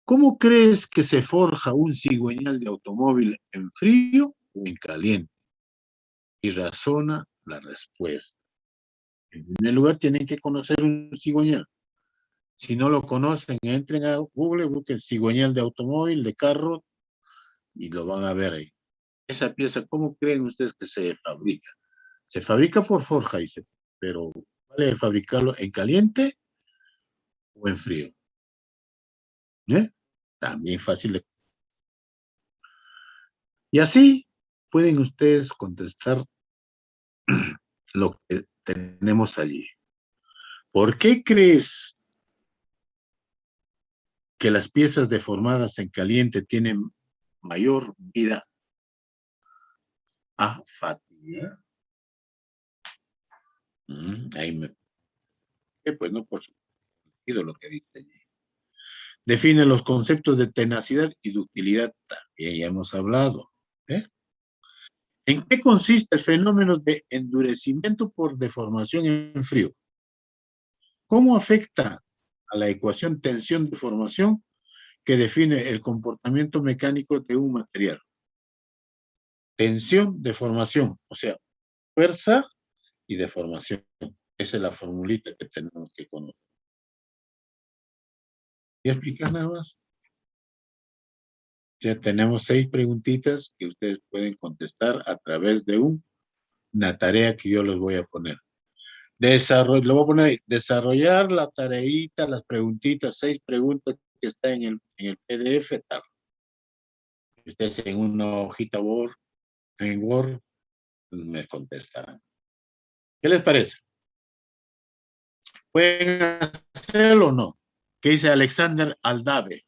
¿Cómo crees que se forja un cigüeñal de automóvil en frío o en caliente? Y razona la respuesta. En primer lugar, tienen que conocer un cigüeñal. Si no lo conocen, entren a Google, busquen cigüeñal de automóvil, de carro, y lo van a ver ahí. Esa pieza, ¿cómo creen ustedes que se fabrica? Se fabrica por forja, dice, pero ¿vale fabricarlo en caliente o en frío? ¿Eh? También fácil de... Y así pueden ustedes contestar lo que tenemos allí. ¿Por qué crees que las piezas deformadas en caliente tienen mayor vida a fatiga? Ahí me... pues no, por supuesto. sentido lo que dice allí. Define los conceptos de tenacidad y ductilidad, también ya hemos hablado. ¿Eh? ¿En qué consiste el fenómeno de endurecimiento por deformación en frío? ¿Cómo afecta a la ecuación tensión-deformación que define el comportamiento mecánico de un material? Tensión, deformación, o sea, fuerza y deformación. Esa es la formulita que tenemos que conocer. ¿Y explicar nada más? Ya tenemos 6 preguntitas que ustedes pueden contestar a través de una tarea que yo les voy a poner. Lo voy a poner ahí, desarrollar la tareita, las preguntitas, 6 preguntas que está en el PDF, tal. Ustedes en una hojita Word, en Word, me contestarán. ¿Qué les parece? ¿Pueden hacerlo o no? ¿Qué dice Alexander Aldave?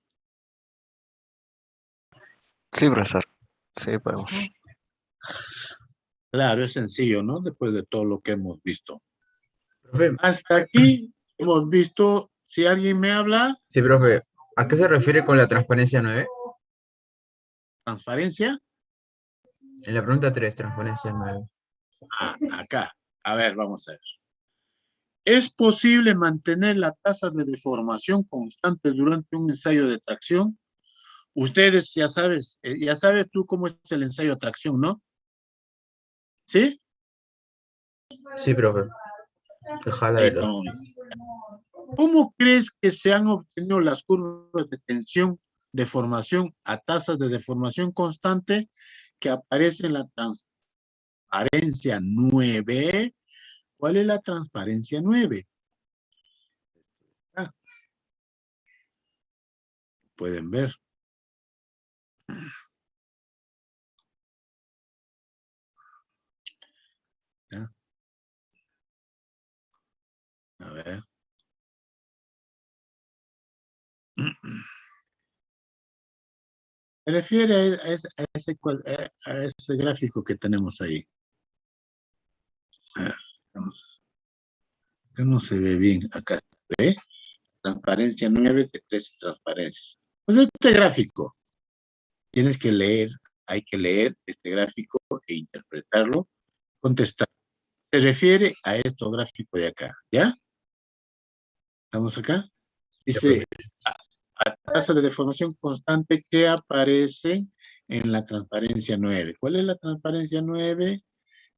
Sí, profesor. Sí, podemos. Claro, es sencillo, ¿no? Después de todo lo que hemos visto. Profe, Hasta aquí hemos visto, si alguien me habla, sí, profe, ¿a qué se refiere con la transparencia 9? transparencia, En la pregunta 3, transparencia 9. acá. A ver, vamos a ver. ¿Es posible mantener la tasa de deformación constante durante un ensayo de tracción? Ustedes ya sabes tú cómo es el ensayo de tracción, ¿no? ¿Sí? Sí, profe. Que jala Ahí de los... estamos. ¿Cómo crees que se han obtenido las curvas de tensión, deformación a tasas de deformación constante que aparece en la transparencia 9? ¿Cuál es la transparencia 9? Ah, pueden ver. ¿Ya? A ver. Se refiere a ese gráfico que tenemos ahí. Que no se ve bien acá. ¿Ve? Transparencia 9 de 13 transparencias. Pues este gráfico, tienes que leer, hay que leer este gráfico e interpretarlo, contestar. Se refiere a este gráfico de acá, ¿ya? ¿Estamos acá? Dice, a tasa de deformación constante que aparece en la transparencia 9. ¿Cuál es la transparencia 9?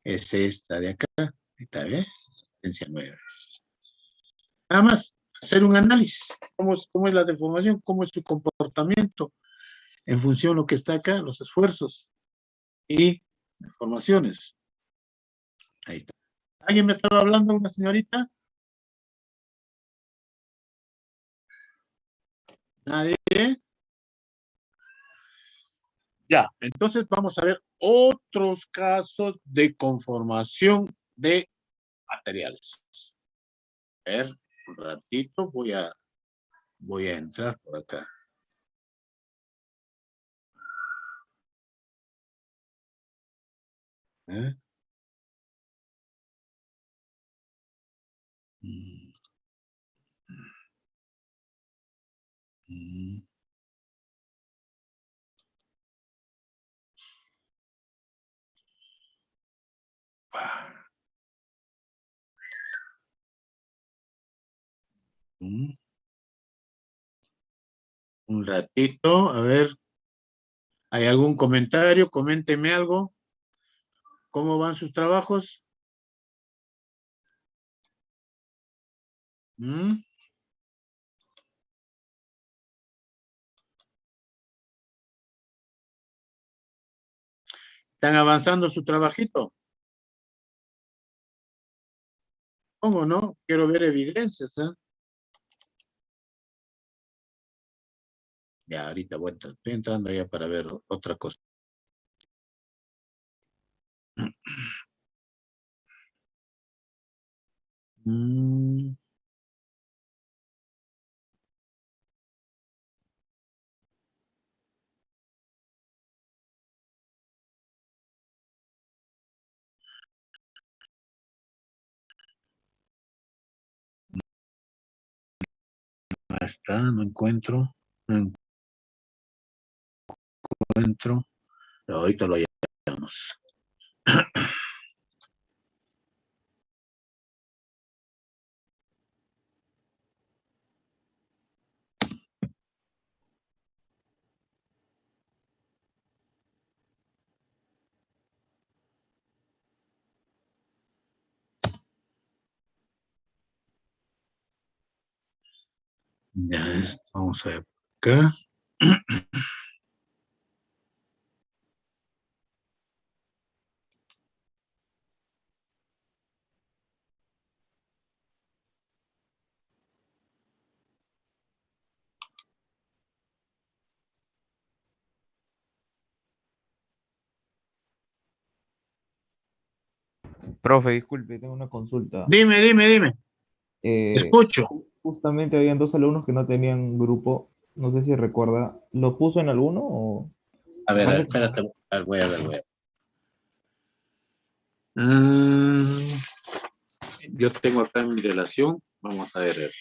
Es esta de acá. Ahí está, ¿eh? Transparencia 9. Nada más, hacer un análisis. ¿Cómo es la deformación? ¿Cómo es su comportamiento? En función de lo que está acá, los esfuerzos y deformaciones. Ahí está. ¿Alguien me estaba hablando, una señorita? ¿Nadie? Ya, entonces vamos a ver otros casos de conformación de materiales. A ver, un ratito voy a entrar por acá. ¿Eh? Mm. Mm. Mm. Un ratito, a ver, ¿hay algún comentario? Coménteme algo. ¿Cómo van sus trabajos? ¿Mm? ¿Están avanzando su trabajito? ¿Cómo no? Quiero ver evidencias, ¿eh? Ya, ahorita voy a entrar. Estoy entrando ya para ver otra cosa. Mm. Ahí está, no encuentro. No encuentro. Pero ahorita lo hallamos. Ya, vamos a ver acá. Profe, disculpe, tengo una consulta. Dime. Escucho. Justamente habían dos alumnos que no tenían grupo, no sé si recuerda. ¿Lo puso en alguno o...? A ver, Parece que no. espérate. Voy a ver. Mm, yo tengo acá en mi relación. Vamos a ver.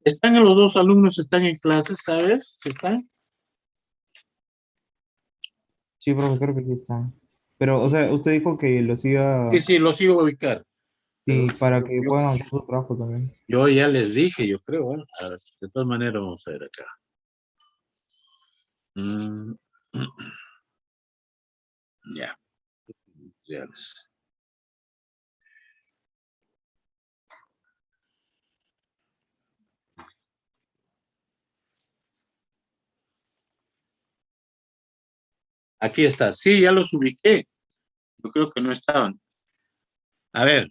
¿Están los dos alumnos? ¿Están en clases, sabes? ¿Están? Sí, profe, creo que sí está. Pero, o sea, usted dijo que los iba... Sí, los iba a ubicar. Pero Sí, para que yo, puedan hacer su trabajo también. yo ya les dije, yo creo. A ver, de todas maneras, vamos a ver acá. Mm, ya. Ya les- Aquí está. Sí, ya los ubiqué. Yo creo que no estaban. A ver,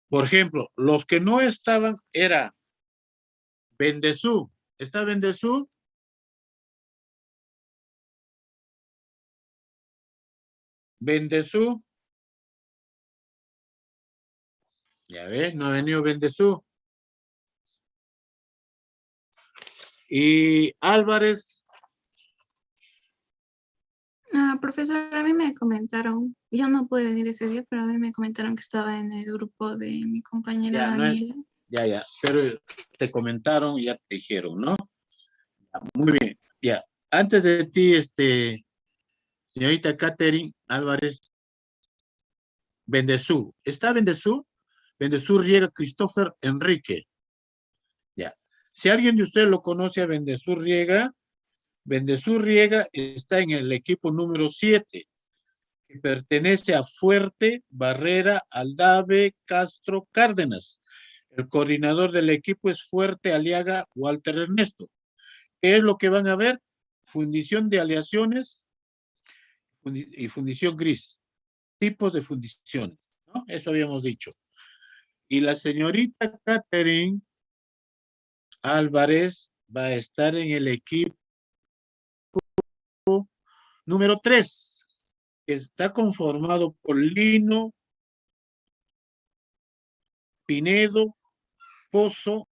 por ejemplo, los que no estaban era Bendezú. ¿Está Bendezú? Bendezú. Ya ves, no ha venido Bendezú. Y Álvarez. Profesor, a mí me comentaron, yo no pude venir ese día, pero a mí me comentaron que estaba en el grupo de mi compañera Ya, no es, Daniela. ya. Pero te comentaron, ya te dijeron, ¿no? Muy bien. Ya. Antes de ti, señorita Catherine Álvarez Bendezú. ¿Está Bendezú? Bendezú Riega Christopher Enrique. Ya. Si alguien de ustedes lo conoce a Bendezú Riega está en el equipo número 7, que pertenece a Fuerte, Barrera, Aldave, Castro, Cárdenas. El coordinador del equipo es Fuerte, Aliaga, Walter Ernesto. ¿Qué es lo que van a ver? Fundición de aleaciones y fundición gris. Tipos de fundiciones, ¿no? Eso habíamos dicho. Y la señorita Catherine Álvarez va a estar en el equipo número 3, que está conformado por Lino, Pinedo, Pozo,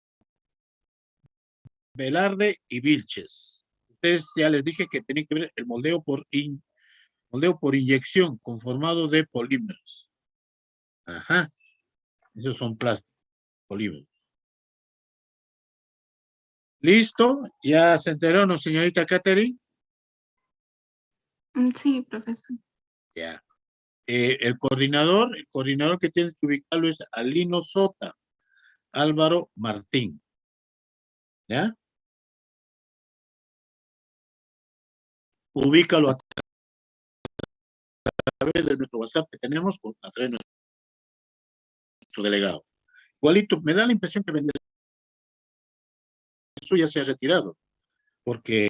Velarde y Vilches. Ustedes ya les dije que tienen que ver el moldeo por inyección, conformado de polímeros. Ajá, esos son plásticos, polímeros. ¿Listo? ¿Ya se enteró, no, señorita Catherine? Sí, profesor. Ya. El coordinador que tienes que ubicarlo es Alino Sota, Álvaro Martín. ¿Ya? Ubícalo a través de nuestro WhatsApp que tenemos, a través de nuestro delegado. Igualito, me da la impresión que Bendezú ya se ha retirado, porque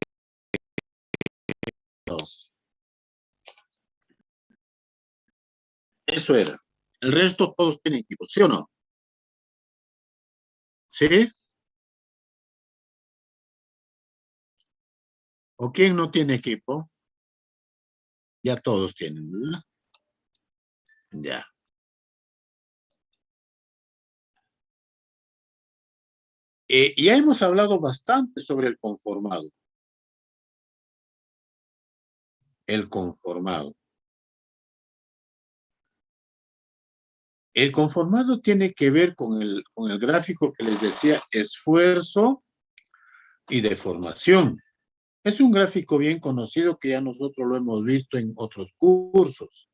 eso era. El resto todos tienen equipo, ¿sí o no? ¿Sí? ¿O quién no tiene equipo? Ya todos tienen, ¿verdad? Ya. Ya hemos hablado bastante sobre el conformado. El conformado. El conformado tiene que ver con el gráfico que les decía, esfuerzo y deformación. Es un gráfico bien conocido que ya nosotros lo hemos visto en otros cursos.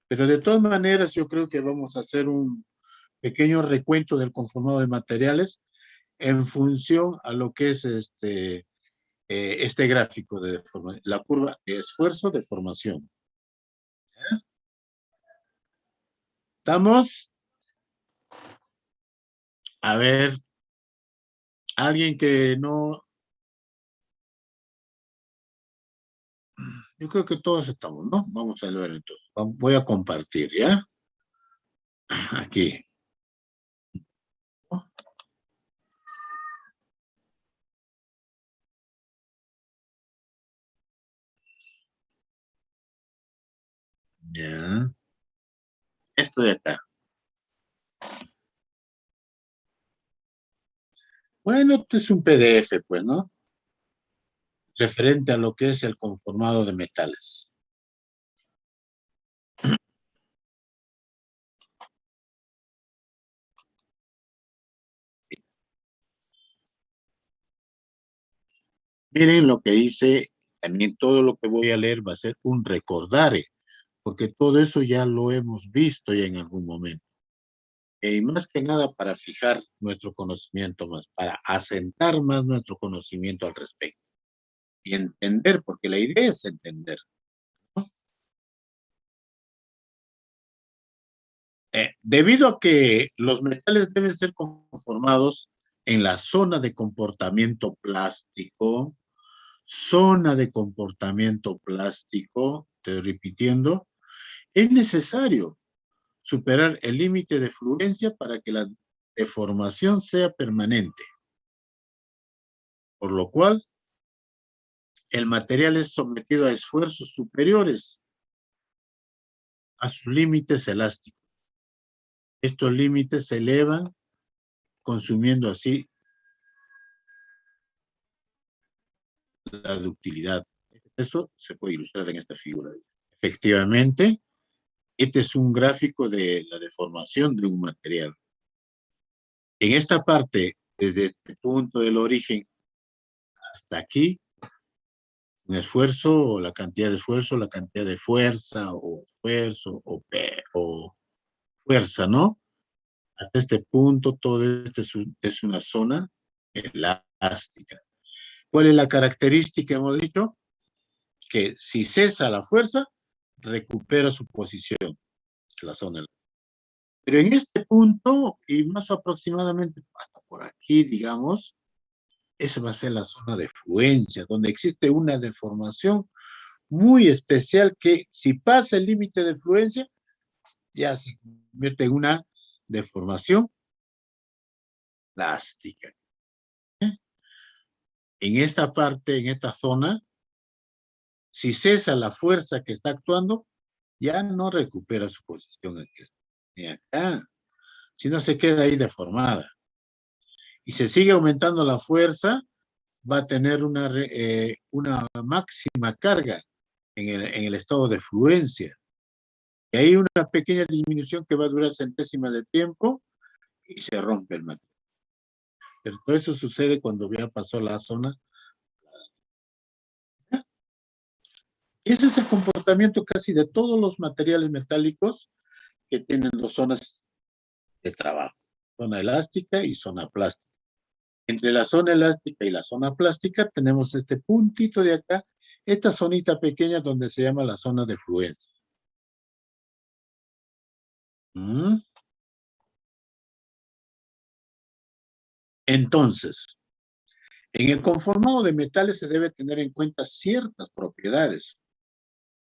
Pero de todas maneras yo creo que vamos a hacer un pequeño recuento del conformado de materiales en función a lo que es este gráfico de deformación, la curva de esfuerzo-deformación. ¿Estamos? A ver, alguien que no... Yo creo que todos estamos, ¿no? Vamos a ver entonces. Voy a compartir, ¿ya? Aquí. Ya. Esto de acá. Bueno, este es un PDF, pues, ¿no? Referente a lo que es el conformado de metales. Miren lo que hice, también todo lo que voy a leer va a ser un recordare, porque todo eso ya lo hemos visto ya en algún momento. Y más que nada para fijar nuestro conocimiento más, para asentar más nuestro conocimiento al respecto. Y entender, porque la idea es entender, ¿no? Debido a que los metales deben ser conformados en la zona de comportamiento plástico, estoy repitiendo, es necesario superar el límite de fluencia para que la deformación sea permanente. Por lo cual, el material es sometido a esfuerzos superiores a sus límites elásticos. Estos límites se elevan consumiendo así la ductilidad. Eso se puede ilustrar en esta figura. Efectivamente, este es un gráfico de la deformación de un material. En esta parte, desde este punto del origen hasta aquí, un esfuerzo, la cantidad de esfuerzo, la cantidad de fuerza, o esfuerzo, o fuerza, ¿no? Hasta este punto, todo esto es una zona elástica. ¿Cuál es la característica? Hemos dicho que si cesa la fuerza, recupera su posición, la zona elástica. Pero en este punto, y más aproximadamente hasta por aquí, digamos, esa va a ser la zona de fluencia, donde existe una deformación muy especial que si pasa el límite de fluencia, ya se convierte en una deformación plástica. En esta parte, en esta zona, si cesa la fuerza que está actuando, ya no recupera su posición aquí, ni acá, sino se queda ahí deformada. Y se sigue aumentando la fuerza, va a tener una máxima carga en el estado de fluencia. Y hay una pequeña disminución que va a durar centésimas de tiempo y se rompe el material. Pero todo eso sucede cuando ya pasó la zona. Y ese es el comportamiento casi de todos los materiales metálicos que tienen dos zonas de trabajo, zona elástica y zona plástica. Entre la zona elástica y la zona plástica tenemos este puntito de acá, esta zonita pequeña donde se llama la zona de fluencia. Entonces, en el conformado de metales se debe tener en cuenta ciertas propiedades,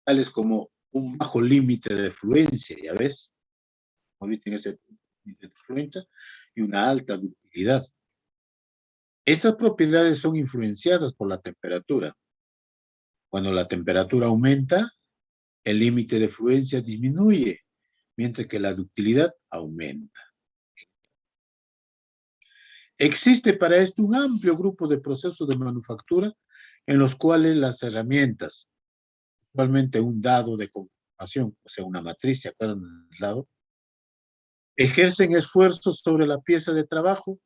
tales como un bajo límite de fluencia, ya ves, ahorita en ese límite de fluencia, y una alta ductilidad. Estas propiedades son influenciadas por la temperatura. Cuando la temperatura aumenta, el límite de fluencia disminuye, mientras que la ductilidad aumenta. Existe para esto un amplio grupo de procesos de manufactura en los cuales las herramientas, usualmente un dado de conformación, o sea, una matriz, ¿se acuerdan del dado? ejercen esfuerzos sobre la pieza de trabajo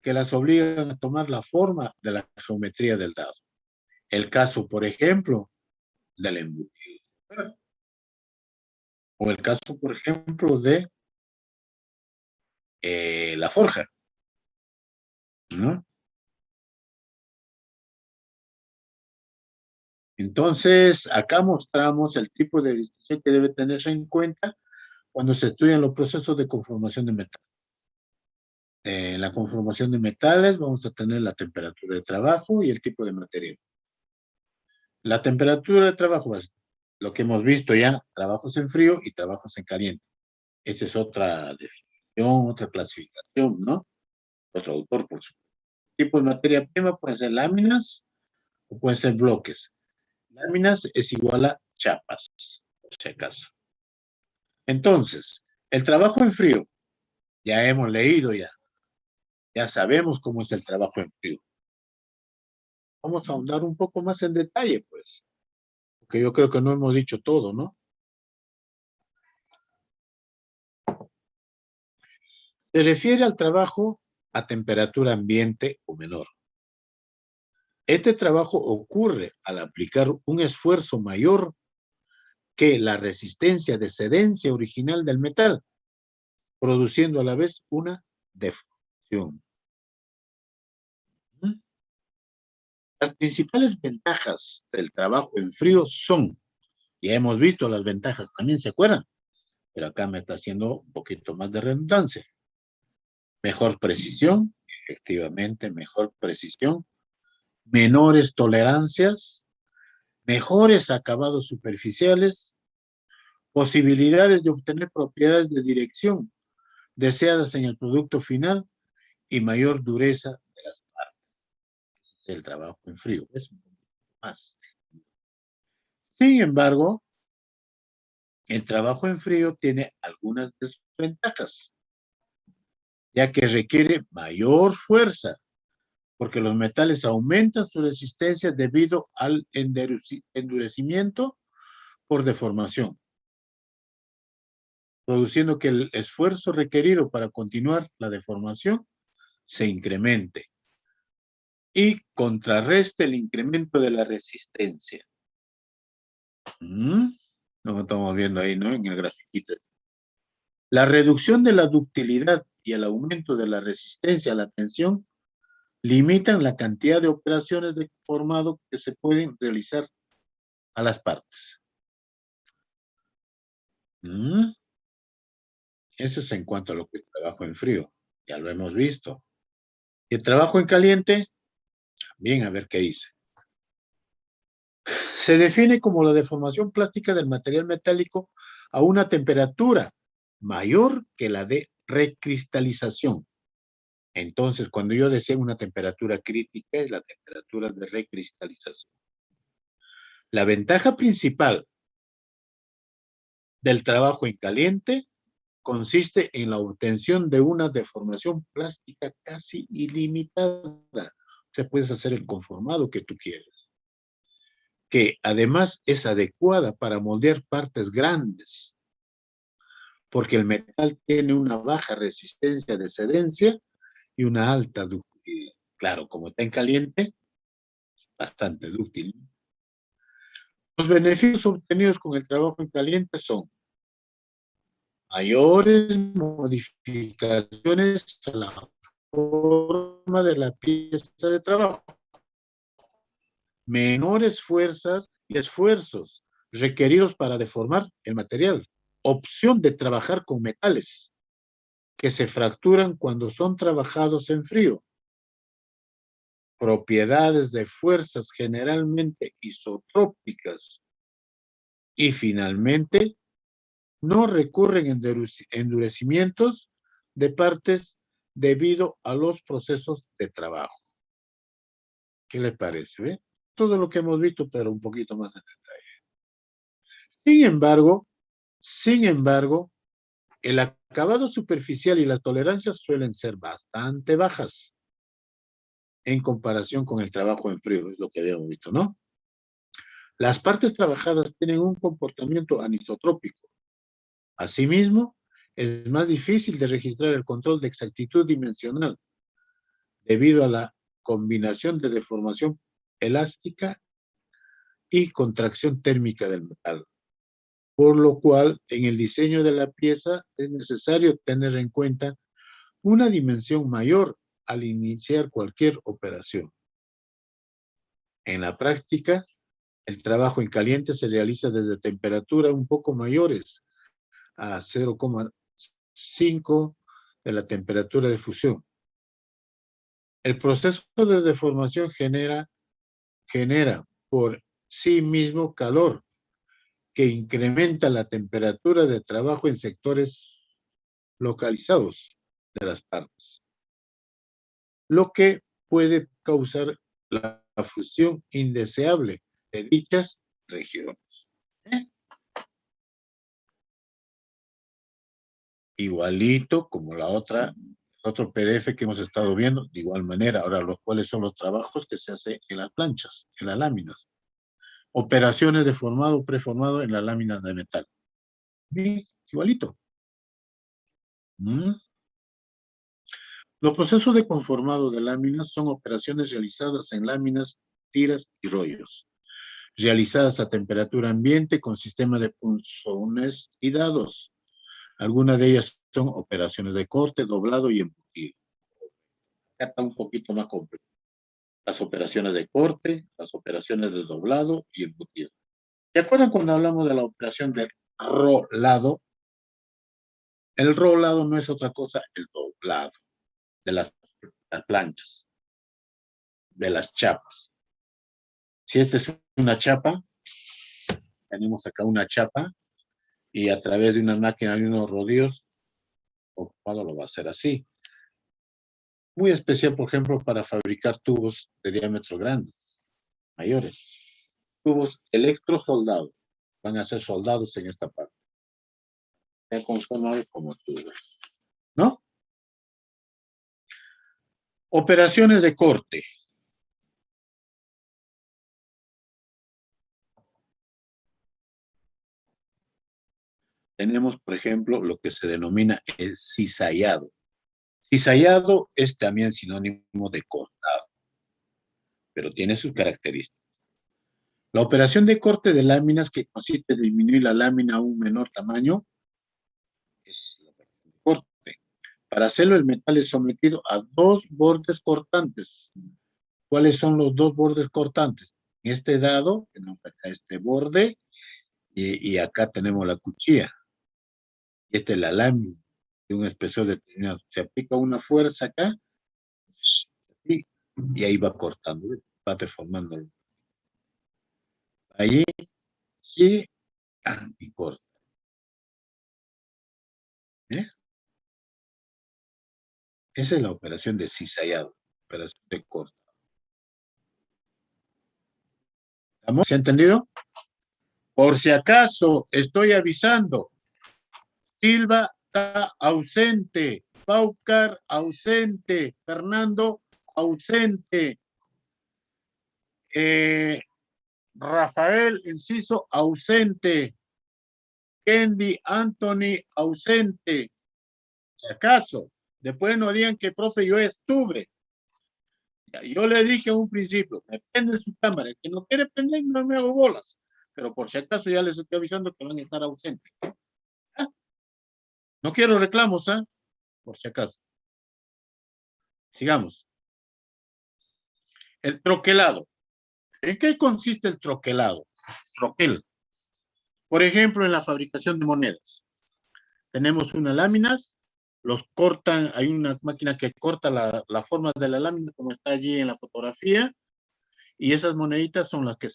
que las obligan a tomar la forma de la geometría del dado. El caso, por ejemplo, del embutido. O el caso, por ejemplo, de la forja, ¿no? Entonces, acá mostramos el tipo de distinción que debe tenerse en cuenta cuando se estudian los procesos de conformación de metales. En la conformación de metales vamos a tener la temperatura de trabajo y el tipo de material. La temperatura de trabajo es lo que hemos visto ya, trabajos en frío y trabajos en caliente. Esta es otra definición, otra clasificación, ¿no? Otro autor, por supuesto. Tipo de materia prima pueden ser láminas o pueden ser bloques. Láminas es igual a chapas, por si acaso. Entonces, el trabajo en frío, ya hemos leído ya sabemos cómo es el trabajo en frío. Vamos a ahondar un poco más en detalle, pues, porque yo creo que no hemos dicho todo, ¿no? Se refiere al trabajo a temperatura ambiente o menor. Este trabajo ocurre al aplicar un esfuerzo mayor que la resistencia de cedencia original del metal, produciendo a la vez una deformación. Las principales ventajas del trabajo en frío son, ya hemos visto las ventajas, también se acuerdan, pero acá me está haciendo un poquito más de redundancia. Mejor precisión, efectivamente, mejor precisión, menores tolerancias, mejores acabados superficiales, posibilidades de obtener propiedades de dirección deseadas en el producto final y mayor dureza de las partes. Ese es el trabajo en frío, es un poco más. Sin embargo, el trabajo en frío tiene algunas desventajas, ya que requiere mayor fuerza, porque los metales aumentan su resistencia debido al endurecimiento por deformación, produciendo que el esfuerzo requerido para continuar la deformación se incremente y contrarreste el incremento de la resistencia. Lo estamos viendo ahí, ¿no? En el grafiquito. La reducción de la ductilidad y el aumento de la resistencia a la tensión limitan la cantidad de operaciones de formado que se pueden realizar a las partes. Eso es en cuanto a lo que es trabajo en frío. Ya lo hemos visto. Y el trabajo en caliente, bien, a ver qué dice. Se define como la deformación plástica del material metálico a una temperatura mayor que la de recristalización. Entonces, cuando yo decía una temperatura crítica, es la temperatura de recristalización. La ventaja principal del trabajo en caliente consiste en la obtención de una deformación plástica casi ilimitada. O sea, puedes hacer el conformado que tú quieres, que además es adecuada para moldear partes grandes, porque el metal tiene una baja resistencia de cedencia y una alta ductilidad. Claro, como está en caliente, es bastante dúctil. Los beneficios obtenidos con el trabajo en caliente son mayores modificaciones a la forma de la pieza de trabajo, menores fuerzas y esfuerzos requeridos para deformar el material, opción de trabajar con metales que se fracturan cuando son trabajados en frío, propiedades de fuerzas generalmente isotrópicas y finalmente no recurren endurecimientos de partes debido a los procesos de trabajo. ¿Qué le parece? ¿Ve? Todo lo que hemos visto, pero un poquito más en detalle. Sin embargo, el acabado superficial y las tolerancias suelen ser bastante bajas en comparación con el trabajo en frío, es lo que habíamos visto, ¿no? Las partes trabajadas tienen un comportamiento anisotrópico. Asimismo, es más difícil de registrar el control de exactitud dimensional debido a la combinación de deformación elástica y contracción térmica del metal. Por lo cual, en el diseño de la pieza es necesario tener en cuenta una dimensión mayor al iniciar cualquier operación. En la práctica, el trabajo en caliente se realiza desde temperaturas un poco mayores a 0,5 de la temperatura de fusión. El proceso de deformación genera por sí mismo calor, que incrementa la temperatura de trabajo en sectores localizados de las partes, lo que puede causar la fusión indeseable de dichas regiones. Igualito como otro PDF que hemos estado viendo, de igual manera. Ahora, ¿cuáles son los trabajos que se hacen en las planchas, en las láminas? Operaciones de formado, preformado en las láminas de metal. Bien, igualito. Los procesos de conformado de láminas son operaciones realizadas en láminas, tiras y rollos, realizadas a temperatura ambiente con sistema de punzones y dados. Algunas de ellas son operaciones de corte, doblado y embutido. Acá está un poquito más complejo. Las operaciones de corte, las operaciones de doblado y embutido. ¿Se acuerdan cuando hablamos de la operación de rolado? El rolado no es otra cosa, el doblado de las planchas, de las chapas. Si esta es una chapa, tenemos acá una chapa, y a través de una máquina y unos rodillos, ocupado lo va a hacer así. Muy especial, por ejemplo, para fabricar tubos de diámetro grandes, mayores. Tubos electrosoldados. Van a ser soldados en esta parte. Se conforman como tubos, ¿no? Operaciones de corte. Tenemos, por ejemplo, lo que se denomina el cizallado. Cizallado es también sinónimo de cortado, pero tiene sus características. La operación de corte de láminas, que consiste en disminuir la lámina a un menor tamaño, es la operación de corte. Para hacerlo, el metal es sometido a dos bordes cortantes. ¿Cuáles son los dos bordes cortantes? En este dado, tenemos acá este borde, y acá tenemos la cuchilla. Y esta es la lámina de un espesor determinado. Se aplica una fuerza acá, y ahí va cortando, va deformándolo. Ahí sí, y corta. Esa es la operación de cizallado, operación de corte. ¿Se ha entendido? Por si acaso, estoy avisando. Silva está ausente. Paucar ausente. Fernando ausente. Rafael Enciso ausente. Kendi Anthony ausente. Si acaso, después no digan que, profe, yo estuve. Yo le dije en un principio, me prende su cámara. El que no quiere prender, no me hago bolas. Pero por si acaso ya les estoy avisando que van a estar ausentes. ¿Ah? No quiero reclamos, ¿ah? Por si acaso. Sigamos. El troquelado. ¿En qué consiste el troquelado? Troquel. Por ejemplo, en la fabricación de monedas. Tenemos unas láminas, los cortan, hay una máquina que corta la forma de la lámina como está allí en la fotografía, y esas moneditas son las que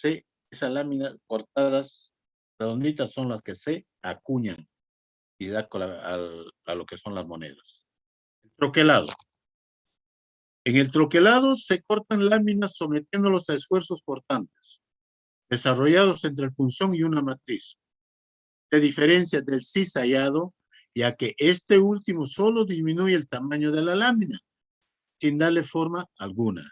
esas láminas cortadas, redonditas, son las que se acuñan y da a lo que son las monedas. El troquelado. En el troquelado se cortan láminas sometiéndolos a esfuerzos cortantes, desarrollados entre el punzón y una matriz. Se diferencia del cizallado, ya que este último solo disminuye el tamaño de la lámina, sin darle forma alguna.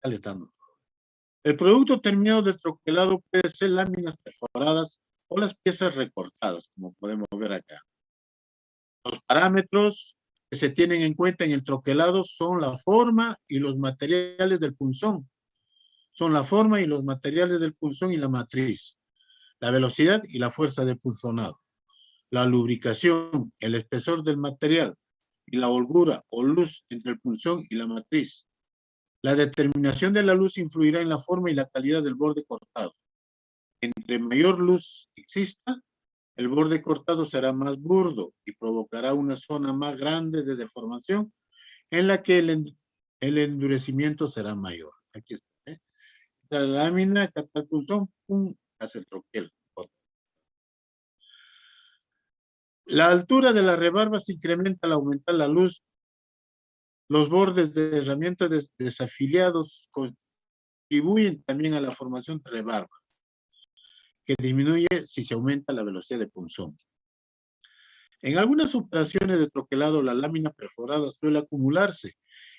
El producto terminado del troquelado puede ser láminas perforadas o las piezas recortadas, como podemos ver acá. Los parámetros que se tienen en cuenta en el troquelado son la forma y los materiales del punzón. Son la forma y los materiales del punzón y la matriz, la velocidad y la fuerza de punzonado, la lubricación, el espesor del material y la holgura o luz entre el punzón y la matriz. La determinación de la luz influirá en la forma y la calidad del borde cortado. Entre mayor luz exista, el borde cortado será más burdo y provocará una zona más grande de deformación en la que el endurecimiento será mayor. Aquí está. La lámina, acá está el punzón, pum, hace el troquel. La altura de la rebarba se incrementa al aumentar la luz. Los bordes de herramientas desafiliados contribuyen también a la formación de rebarbas, que disminuye si se aumenta la velocidad de punzón. En algunas operaciones de troquelado, la lámina perforada suele acumularse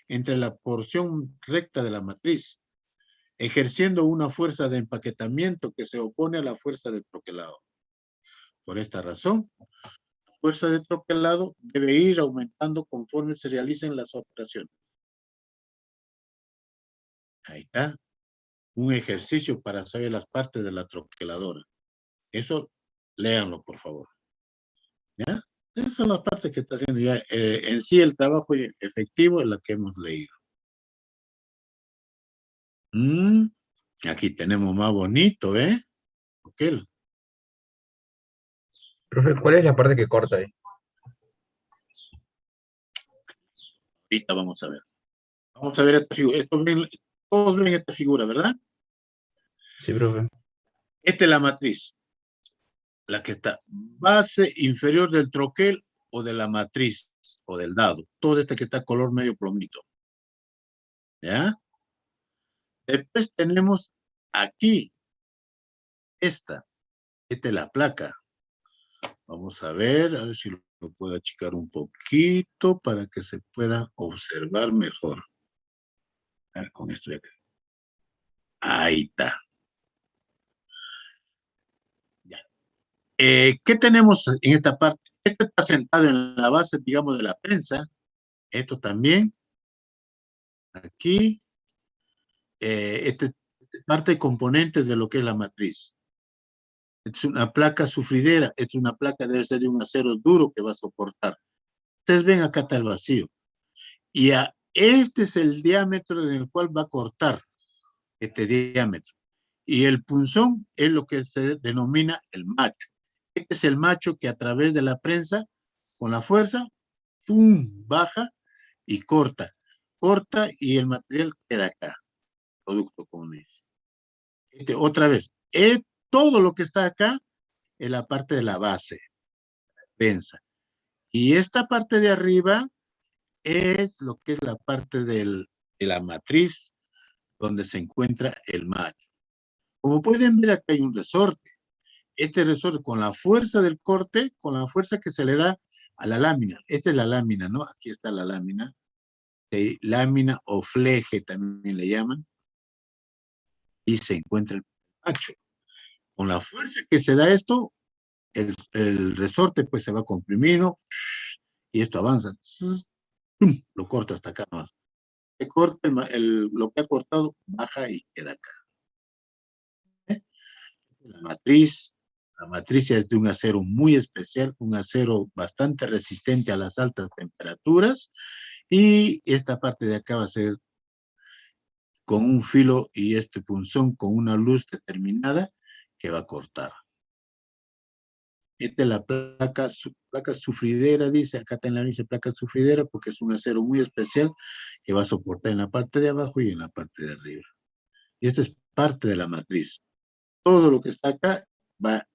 entre la porción recta de la matriz, ejerciendo una fuerza de empaquetamiento que se opone a la fuerza de troquelado. Por esta razón, la fuerza de troquelado debe ir aumentando conforme se realicen las operaciones. Ahí está. Un ejercicio para saber las partes de la troqueladora. Eso, léanlo, por favor. ¿Ya? Esas son las partes que está haciendo ya. En sí, el trabajo efectivo es la que hemos leído. Aquí tenemos más bonito, ¿eh? Ok. Profe, ¿cuál es la parte que corta ahí? Ahorita vamos a ver. Vamos a ver esta figura. Todos ven esta figura, ¿verdad? Sí, profe. Esta es la matriz. La que está base inferior del troquel o de la matriz o del dado. Todo este que está color medio plomito. ¿Ya? Después tenemos aquí esta. Esta es la placa. Vamos a ver si lo puedo achicar un poquito para que se pueda observar mejor. A ver, con esto de acá. Ahí está. Ya. ¿Qué tenemos en esta parte? Este está sentado en la base, digamos, de la prensa. Esto también. Aquí. Este parte de componentes de lo que es la matriz. Es una placa sufridera. Es una placa, debe ser de un acero duro que va a soportar. Ustedes ven, acá está el vacío. Y este es el diámetro en el cual va a cortar este diámetro. Y el punzón es lo que se denomina el macho. Este es el macho que a través de la prensa, con la fuerza, ¡pum!, baja y corta. Corta y el material queda acá. Producto, como dice. Otra vez, todo lo que está acá es la parte de la base, la prensa. Y esta parte de arriba es lo que es la parte de la matriz donde se encuentra el macho. Como pueden ver, acá hay un resorte. Este resorte con la fuerza del corte, con la fuerza que se le da a la lámina. Esta es la lámina, ¿no? Aquí está la lámina. Lámina o fleje también le llaman. Y se encuentra el macho. Con la fuerza que se da esto, el resorte pues se va comprimiendo y esto avanza. Lo corto hasta acá. ¿No? Se corta lo que ha cortado, baja y queda acá. La matriz es de un acero muy especial, un acero bastante resistente a las altas temperaturas, y esta parte de acá va a ser con un filo y este punzón con una luz determinada que va a cortar. Esta es la placa sufridera, dice, acá también dice placa sufridera porque es un acero muy especial que va a soportar en la parte de abajo y en la parte de arriba. Y esta es parte de la matriz. Todo lo que está acá va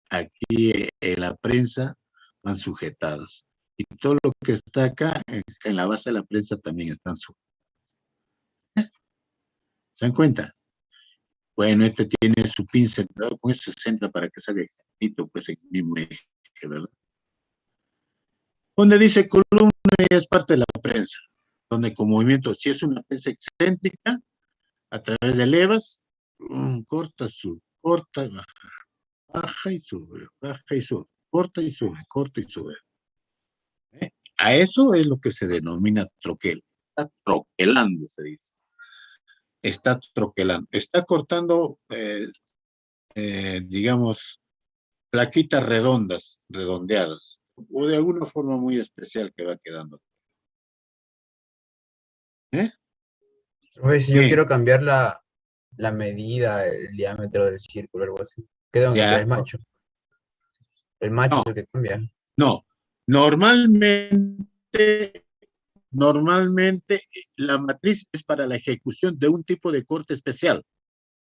aquí en la prensa, van sujetados. Y todo lo que está acá en la base de la prensa también están sujetados. ¿Se dan cuenta? Bueno, este tiene su pin centrado, con eso se centra para que salga exactito, pues en el mismo eje, ¿verdad? Donde dice columna es parte de la prensa, donde con movimiento, si es una prensa excéntrica, a través de levas, corta, sube, corta, baja y sube, corta y sube, corta y sube. A eso es lo que se denomina troquel. Está troquelando, se dice. Está troquelando. Está cortando, digamos, plaquitas redondas, redondeadas, o de alguna forma muy especial que va quedando. ¿Eh? Profe, si yo ¿Qué? quiero cambiar la medida, el diámetro del círculo, algo así. ¿Qué tengo que cambiar? Ya, ¿El macho? El macho no, es el que cambia. no. Normalmente la matriz es para la ejecución de un tipo de corte especial.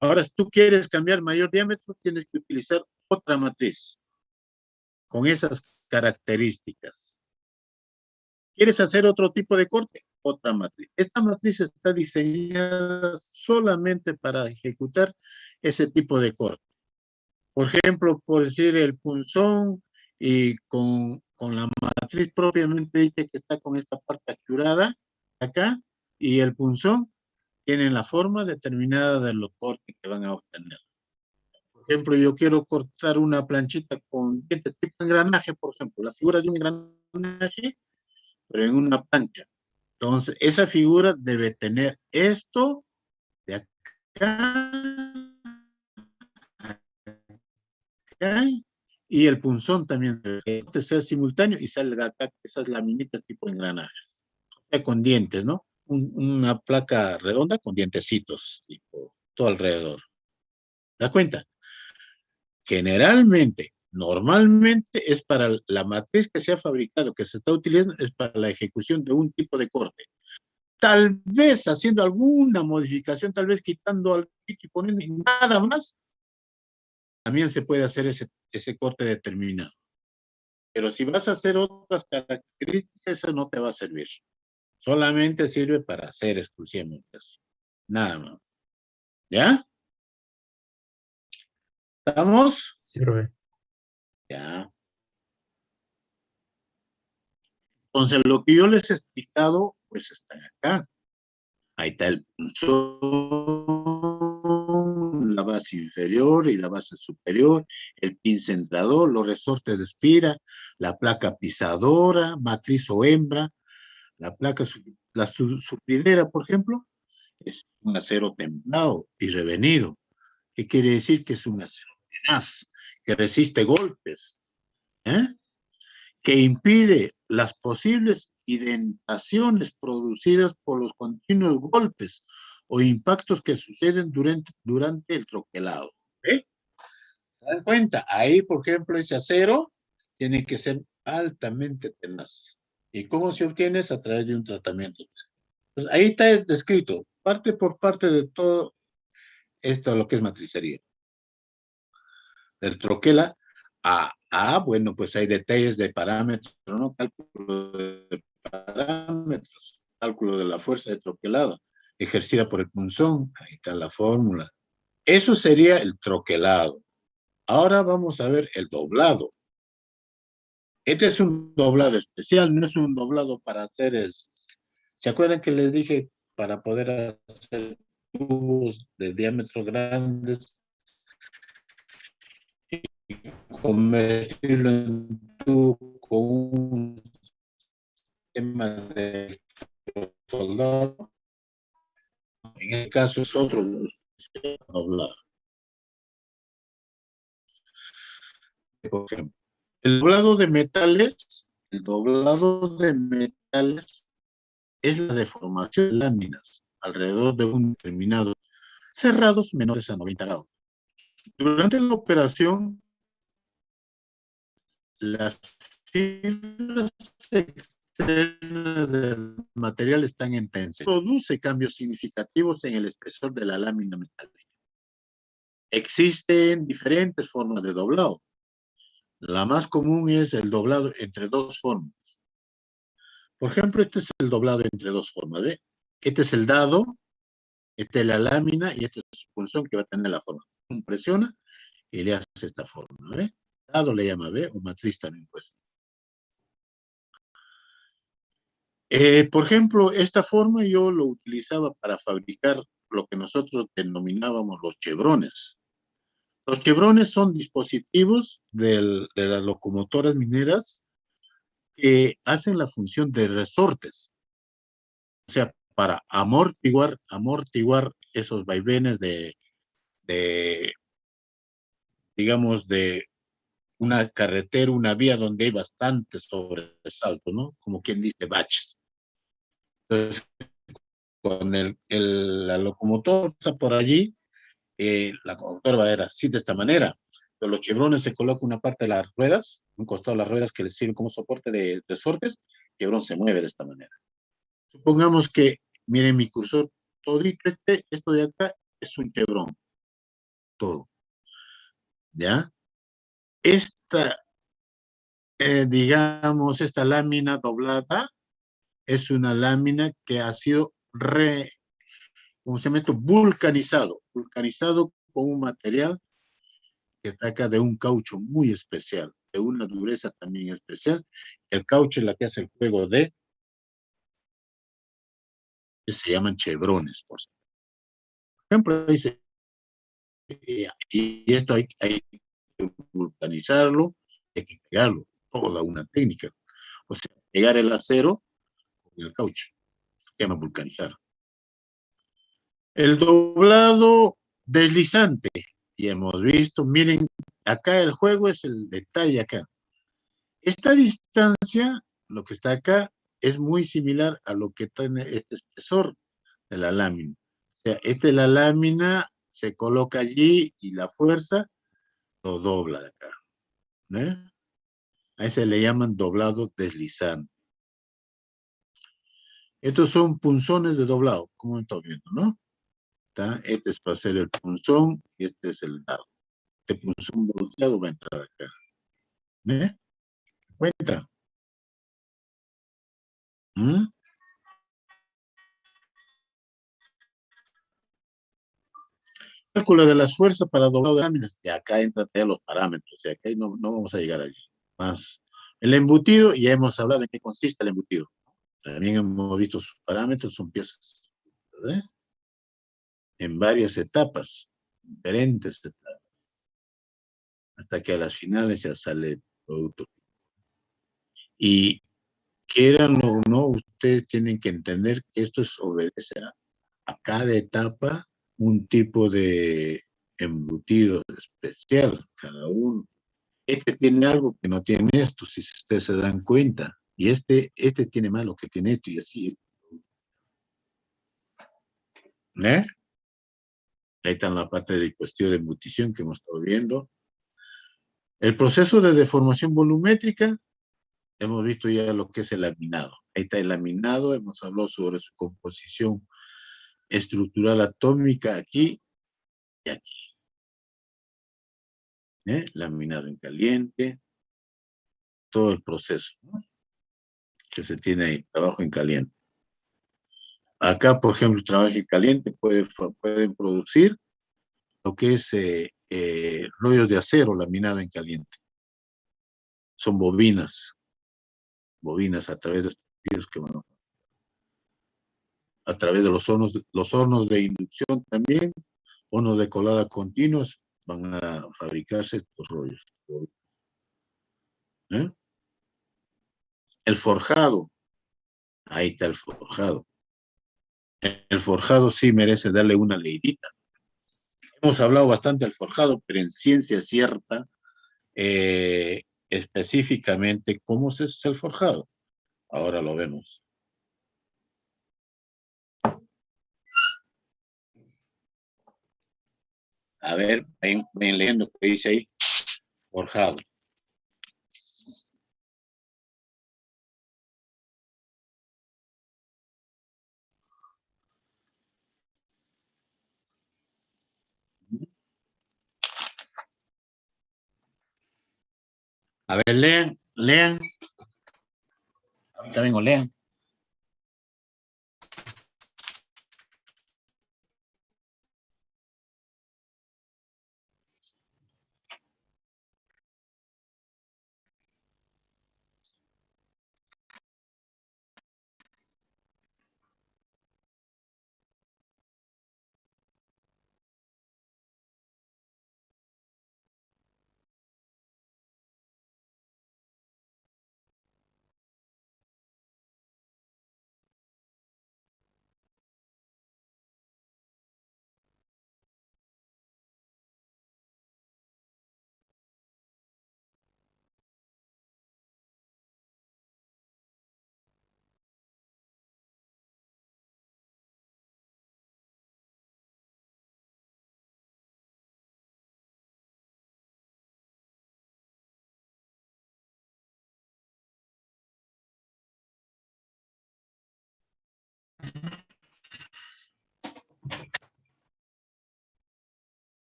Ahora, si tú quieres cambiar mayor diámetro, tienes que utilizar otra matriz con esas características. ¿Quieres hacer otro tipo de corte? Otra matriz. Esta matriz está diseñada solamente para ejecutar ese tipo de corte. Por ejemplo, por decir el punzón y con la matriz propiamente dicha que está con esta parte achurada acá y el punzón tienen la forma determinada de los cortes que van a obtener. Por ejemplo, yo quiero cortar una planchita con diente tipo engranaje, por ejemplo, la figura de un engranaje, pero en una plancha. Entonces, esa figura debe tener esto de acá, acá, y el punzón también debe ser simultáneo y sale acá esas laminitas tipo engranaje, con dientes, ¿no? Una placa redonda con dientecitos, tipo, todo alrededor. ¿Te das cuenta? Generalmente, normalmente es para la matriz que se ha fabricado, que se está utilizando, es para la ejecución de un tipo de corte. Tal vez haciendo alguna modificación, tal vez quitando algo y poniendo nada más, también se puede hacer ese corte determinado. Pero si vas a hacer otras características, eso no te va a servir. Solamente sirve para hacer exclusivamente eso. Nada más. ¿Ya? ¿Estamos? Sí, profe. Ya. Entonces, lo que yo les he explicado, pues están acá. Ahí está el punzón, la base inferior y la base superior, el pin centrador, los resortes de espira, la placa pisadora, matriz o hembra, la placa, la supridera, por ejemplo, es un acero templado y revenido. ¿Qué quiere decir? Que es un acero tenaz, que resiste golpes, que impide las posibles indentaciones producidas por los continuos golpes o impactos que suceden durante el troquelado. ¿Se dan cuenta? Ahí, por ejemplo, ese acero tiene que ser altamente tenaz. ¿Y cómo se obtiene? A través de un tratamiento. Pues ahí está descrito, parte por parte de todo esto, lo que es matricería. Del troquela bueno, pues hay detalles de parámetros, ¿no? Cálculo de parámetros, cálculo de la fuerza de troquelado, ejercida por el punzón, ahí está la fórmula. Eso sería el troquelado. Ahora vamos a ver el doblado. Este es un doblado especial, no es un doblado para hacer ¿se acuerdan que les dije para poder hacer tubos de diámetros grandes y convertirlo en tubo con un sistema de soldado? En el caso es otro doblado. Por ejemplo, el doblado de metales es la deformación de láminas alrededor de un determinado, cerrados menores a 90 grados. Durante la operación, las fibras externas del material están en tensión. Produce cambios significativos en el espesor de la lámina metálica. Existen diferentes formas de doblado. La más común es el doblado entre dos formas. Por ejemplo, este es el doblado entre dos formas, ¿ve? Este es el dado, esta es la lámina y este es su punzón que va a tener la forma. Presiona y le hace esta forma, ¿ve? Dado le llama, ¿ve? O matriz también, pues. Por ejemplo, esta forma yo lo utilizaba para fabricar lo que nosotros denominábamos los chevrones. Los chevrones son dispositivos de las locomotoras mineras que hacen la función de resortes, o sea, para amortiguar esos vaivenes de, digamos, de una carretera, una vía donde hay bastantes sobresaltos, ¿no? Como quien dice, baches. Entonces, con la locomotora pasa por allí, la locomotora va a ir así de esta manera. Pero los chevrones se coloca una parte de las ruedas, un costado de las ruedas que les sirven como soporte de resortes, el chevrón se mueve de esta manera. Supongamos que, miren mi cursor, todito esto de acá es un chevrón, todo, ¿ya? Esta, digamos, esta lámina doblada es una lámina que ha sido como se llama esto? Vulcanizado con un material que está acá de un caucho muy especial, de una dureza también especial. El caucho es la que hace el juego que se llaman chevrones, por ejemplo, dice, y esto hay que vulcanizarlo, hay que pegarlo, toda una técnica. O sea, pegar el acero con el caucho, se llama vulcanizar. El doblado deslizante, y hemos visto, miren, acá el juego es el detalle acá. Esta distancia, lo que está acá, es muy similar a lo que tiene este espesor de la lámina. O sea, la lámina se coloca allí y la fuerza lo dobla de acá. ¿Eh? A ese le llaman doblado deslizante. Estos son punzones de doblado, como están viendo, ¿no? Este es para hacer el punzón y este es el dardo. Este punzón volteado va a entrar acá. ¿Eh? ¿Cuenta? ¿Mm? Cálculo de las fuerzas para doblado de láminas. Y acá entran ya los parámetros. Y acá no vamos a llegar allí. Más. El embutido, ya hemos hablado en qué consiste el embutido. También hemos visto sus parámetros, son piezas, ¿verdad? En varias etapas, diferentes etapas, hasta que a las finales ya sale el producto. Y quieran o no, ustedes tienen que entender que esto obedece a cada etapa un tipo de embutido especial, cada uno. Este tiene algo que no tiene esto, si ustedes se dan cuenta. Y este tiene más lo que tiene esto y así. ¿Eh? Ahí está la parte de cuestión de embutición que hemos estado viendo. El proceso de deformación volumétrica, hemos visto ya lo que es el laminado. Ahí está el laminado, hemos hablado sobre su composición estructural atómica aquí y aquí. Laminado en caliente, todo el proceso, ¿no? Que se tiene ahí, trabajo en caliente. Acá, por ejemplo, trabajo en caliente pueden producir lo que es rollos de acero laminado en caliente. Son bobinas a través de estos filos que van a través de los hornos de inducción también, hornos de colada continuos, van a fabricarse estos rollos. ¿Eh? El forjado, ahí está el forjado. El forjado sí merece darle una leidita. Hemos hablado bastante del forjado, pero en ciencia cierta, específicamente, ¿cómo se hace el forjado? Ahora lo vemos. A ver, ven leyendo lo que dice ahí. Forjado. A ver, lean. Ahorita vengo, lean.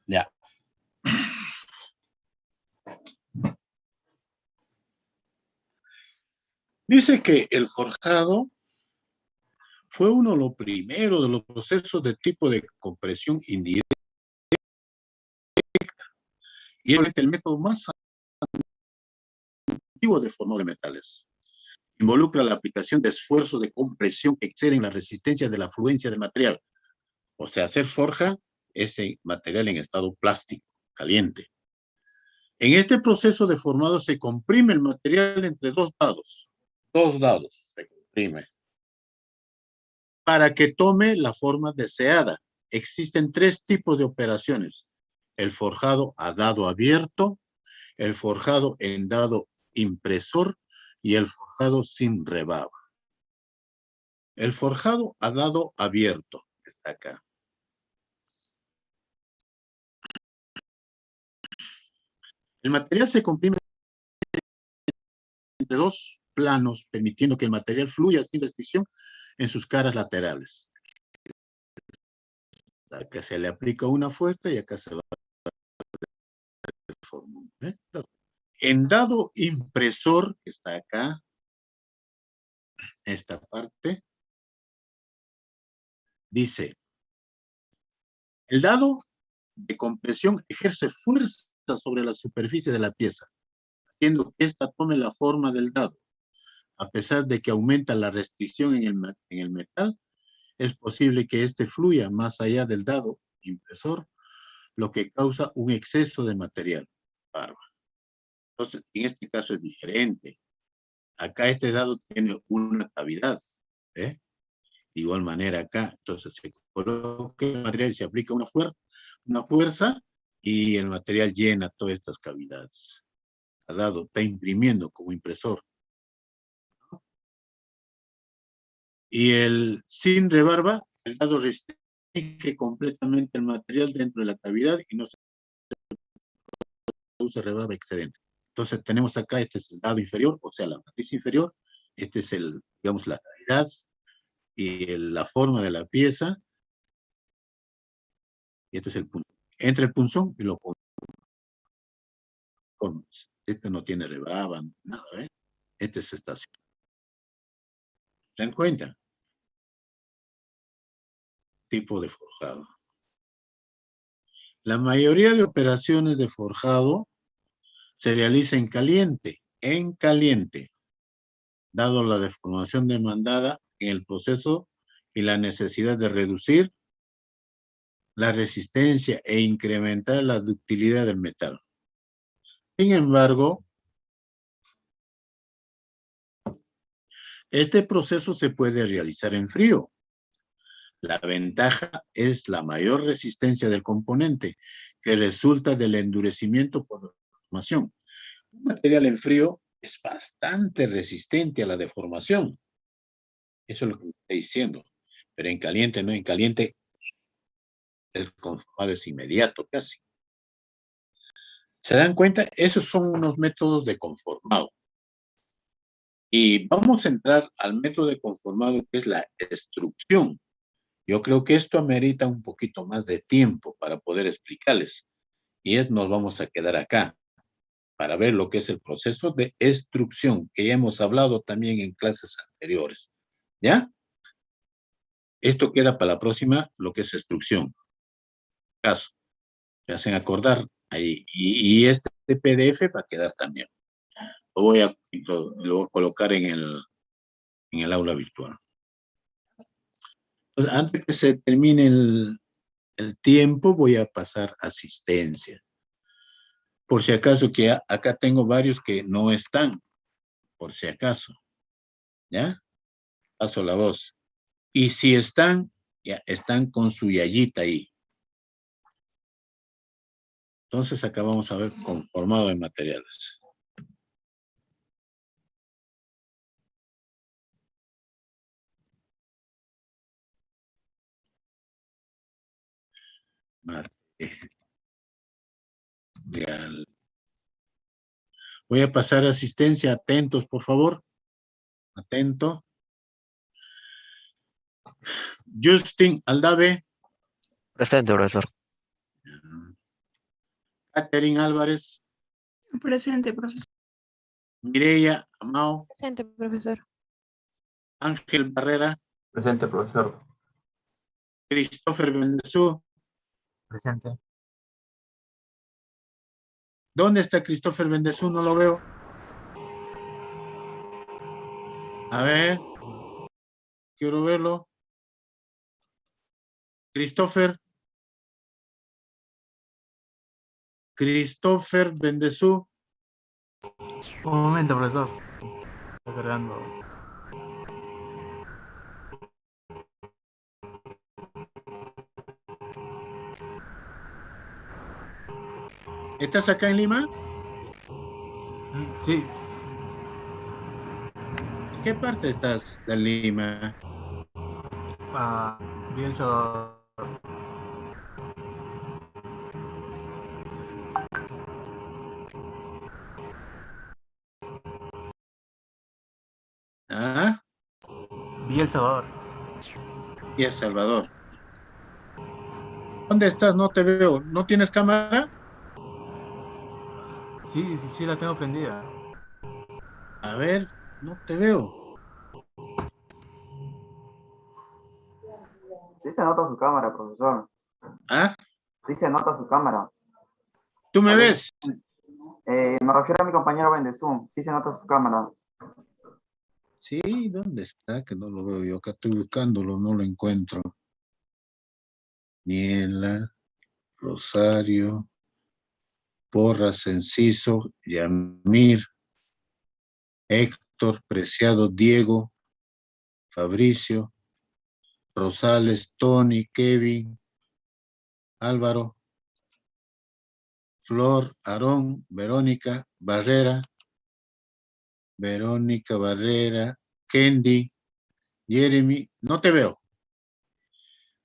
Ya. Dice que el forjado fue uno de los primeros de los procesos de tipo de compresión indirecta y es el método más antiguo de formado de metales. Involucra la aplicación de esfuerzos de compresión que exceden la resistencia de la fluencia del material. O sea, hacer forja ese material en estado plástico, caliente. En este proceso de formado se comprime el material entre dos dados. Dos dados se comprime para que tome la forma deseada. Existen tres tipos de operaciones: el forjado a dado abierto, el forjado en dado impresor y el forjado sin rebaba. El forjado a dado abierto está acá. El material se comprime entre dos planos, permitiendo que el material fluya sin restricción en sus caras laterales. Acá se le aplica una fuerza y acá se va formando. En dado impresor, que está acá, esta parte, dice, el dado de compresión ejerce fuerza sobre la superficie de la pieza, haciendo que ésta tome la forma del dado. A pesar de que aumenta la restricción en el metal, es posible que éste fluya más allá del dado impresor, lo que causa un exceso de material. Bárbaro. Entonces, en este caso es diferente. Acá este dado tiene una cavidad, ¿eh? De igual manera acá, entonces se coloca el material y se aplica una fuerza y el material llena todas estas cavidades. El dado está imprimiendo como impresor. Y el sin rebarba, el dado restringe completamente el material dentro de la cavidad y no se usa rebarba excedente. Entonces tenemos acá, este es el dado inferior, o sea, la matriz inferior, este es el, digamos, la cavidad y la forma de la pieza, y este es el punto. Entre el punzón y lo conformas. Este no tiene rebaba, nada, ¿eh? Este es estación. ¿Se dan cuenta? Tipo de forjado. La mayoría de operaciones de forjado se realiza en caliente, dado la deformación demandada en el proceso y la necesidad de reducir la resistencia e incrementar la ductilidad del metal. Sin embargo, este proceso se puede realizar en frío. La ventaja es la mayor resistencia del componente, que resulta del endurecimiento por deformación. Un material en frío es bastante resistente a la deformación. Eso es lo que me está diciendo. Pero en caliente, no, en caliente el conformado es inmediato casi. ¿Se dan cuenta? Esos son unos métodos de conformado. Y vamos a entrar al método de conformado, que es la extrusión. Yo creo que esto amerita un poquito más de tiempo para poder explicarles. Y nos vamos a quedar acá para ver lo que es el proceso de extrusión, que ya hemos hablado también en clases anteriores. ¿Ya? Esto queda para la próxima, lo que es extrusión. Caso. Se hacen acordar ahí. Y este PDF va a quedar también. Lo voy a colocar en el aula virtual. Entonces, antes que se termine el tiempo, voy a pasar asistencia. Por si acaso, que acá tengo varios que no están, por si acaso. ¿Ya? Paso la voz. Y si están, ya están con su yayita ahí. Entonces acá vamos a ver conformado de materiales. Material. Voy a pasar asistencia. Atentos, por favor. Atento. Justin Aldave, Presente, profesor. Catherine Álvarez, Presente, profesor. Mireya Amao, Presente, profesor. Ángel Barrera, Presente, profesor. Christopher Bendezú. Presente. ¿Dónde está Christopher Bendezú? No lo veo. A ver. Quiero verlo. Christopher Bendezú. Un momento, profesor. Está cargando. ¿Estás acá en Lima? Sí. ¿En qué parte estás de Lima? Bien Salvador. ¿Ah? Villa El Salvador. Y El Salvador. ¿Dónde estás? No te veo. ¿No tienes cámara? Sí, la tengo prendida. A ver, no te veo. Sí se nota su cámara, profesor. ¿Ah? Sí se nota su cámara. ¿Tú me ves? Me refiero a mi compañero Bendezú. Sí se nota su cámara. Sí, ¿dónde está? Que no lo veo yo. Acá estoy buscándolo, no lo encuentro. Niela, Rosario, Porras, Enciso, Yamir, Héctor, Preciado, Diego, Fabricio, Rosales, Tony, Kevin, Álvaro, Flor, Aarón, Verónica Barrera, Kendi, Jeremy. No te veo.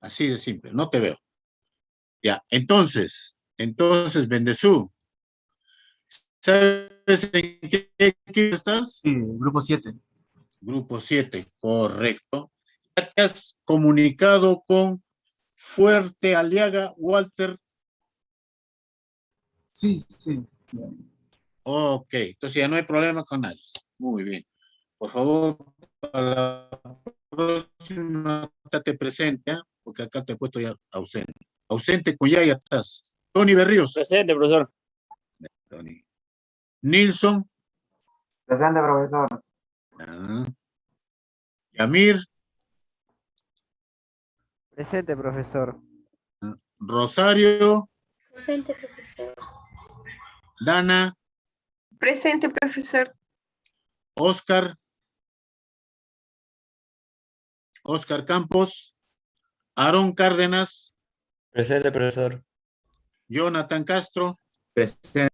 Así de simple, no te veo. Ya, entonces, Bendezú, ¿sabes en qué equipo estás? Sí, grupo 7. Grupo 7, correcto. ¿Ya te has comunicado con Fuerte Aliaga, Walter? Sí. Ok, entonces ya no hay problema con nadie. Muy bien. Por favor, para la próxima, estate presente, ¿eh? Porque acá te he puesto ya ausente. Ausente, cuya ya estás. Tony Berríos. Presente, profesor. Tony. Nilsson. Presente, profesor. Yamir. Presente, profesor. Rosario. Presente, profesor. Dana. Presente, profesor. Oscar Campos. Aarón Cárdenas. Presente, profesor. Jonathan Castro. Presente.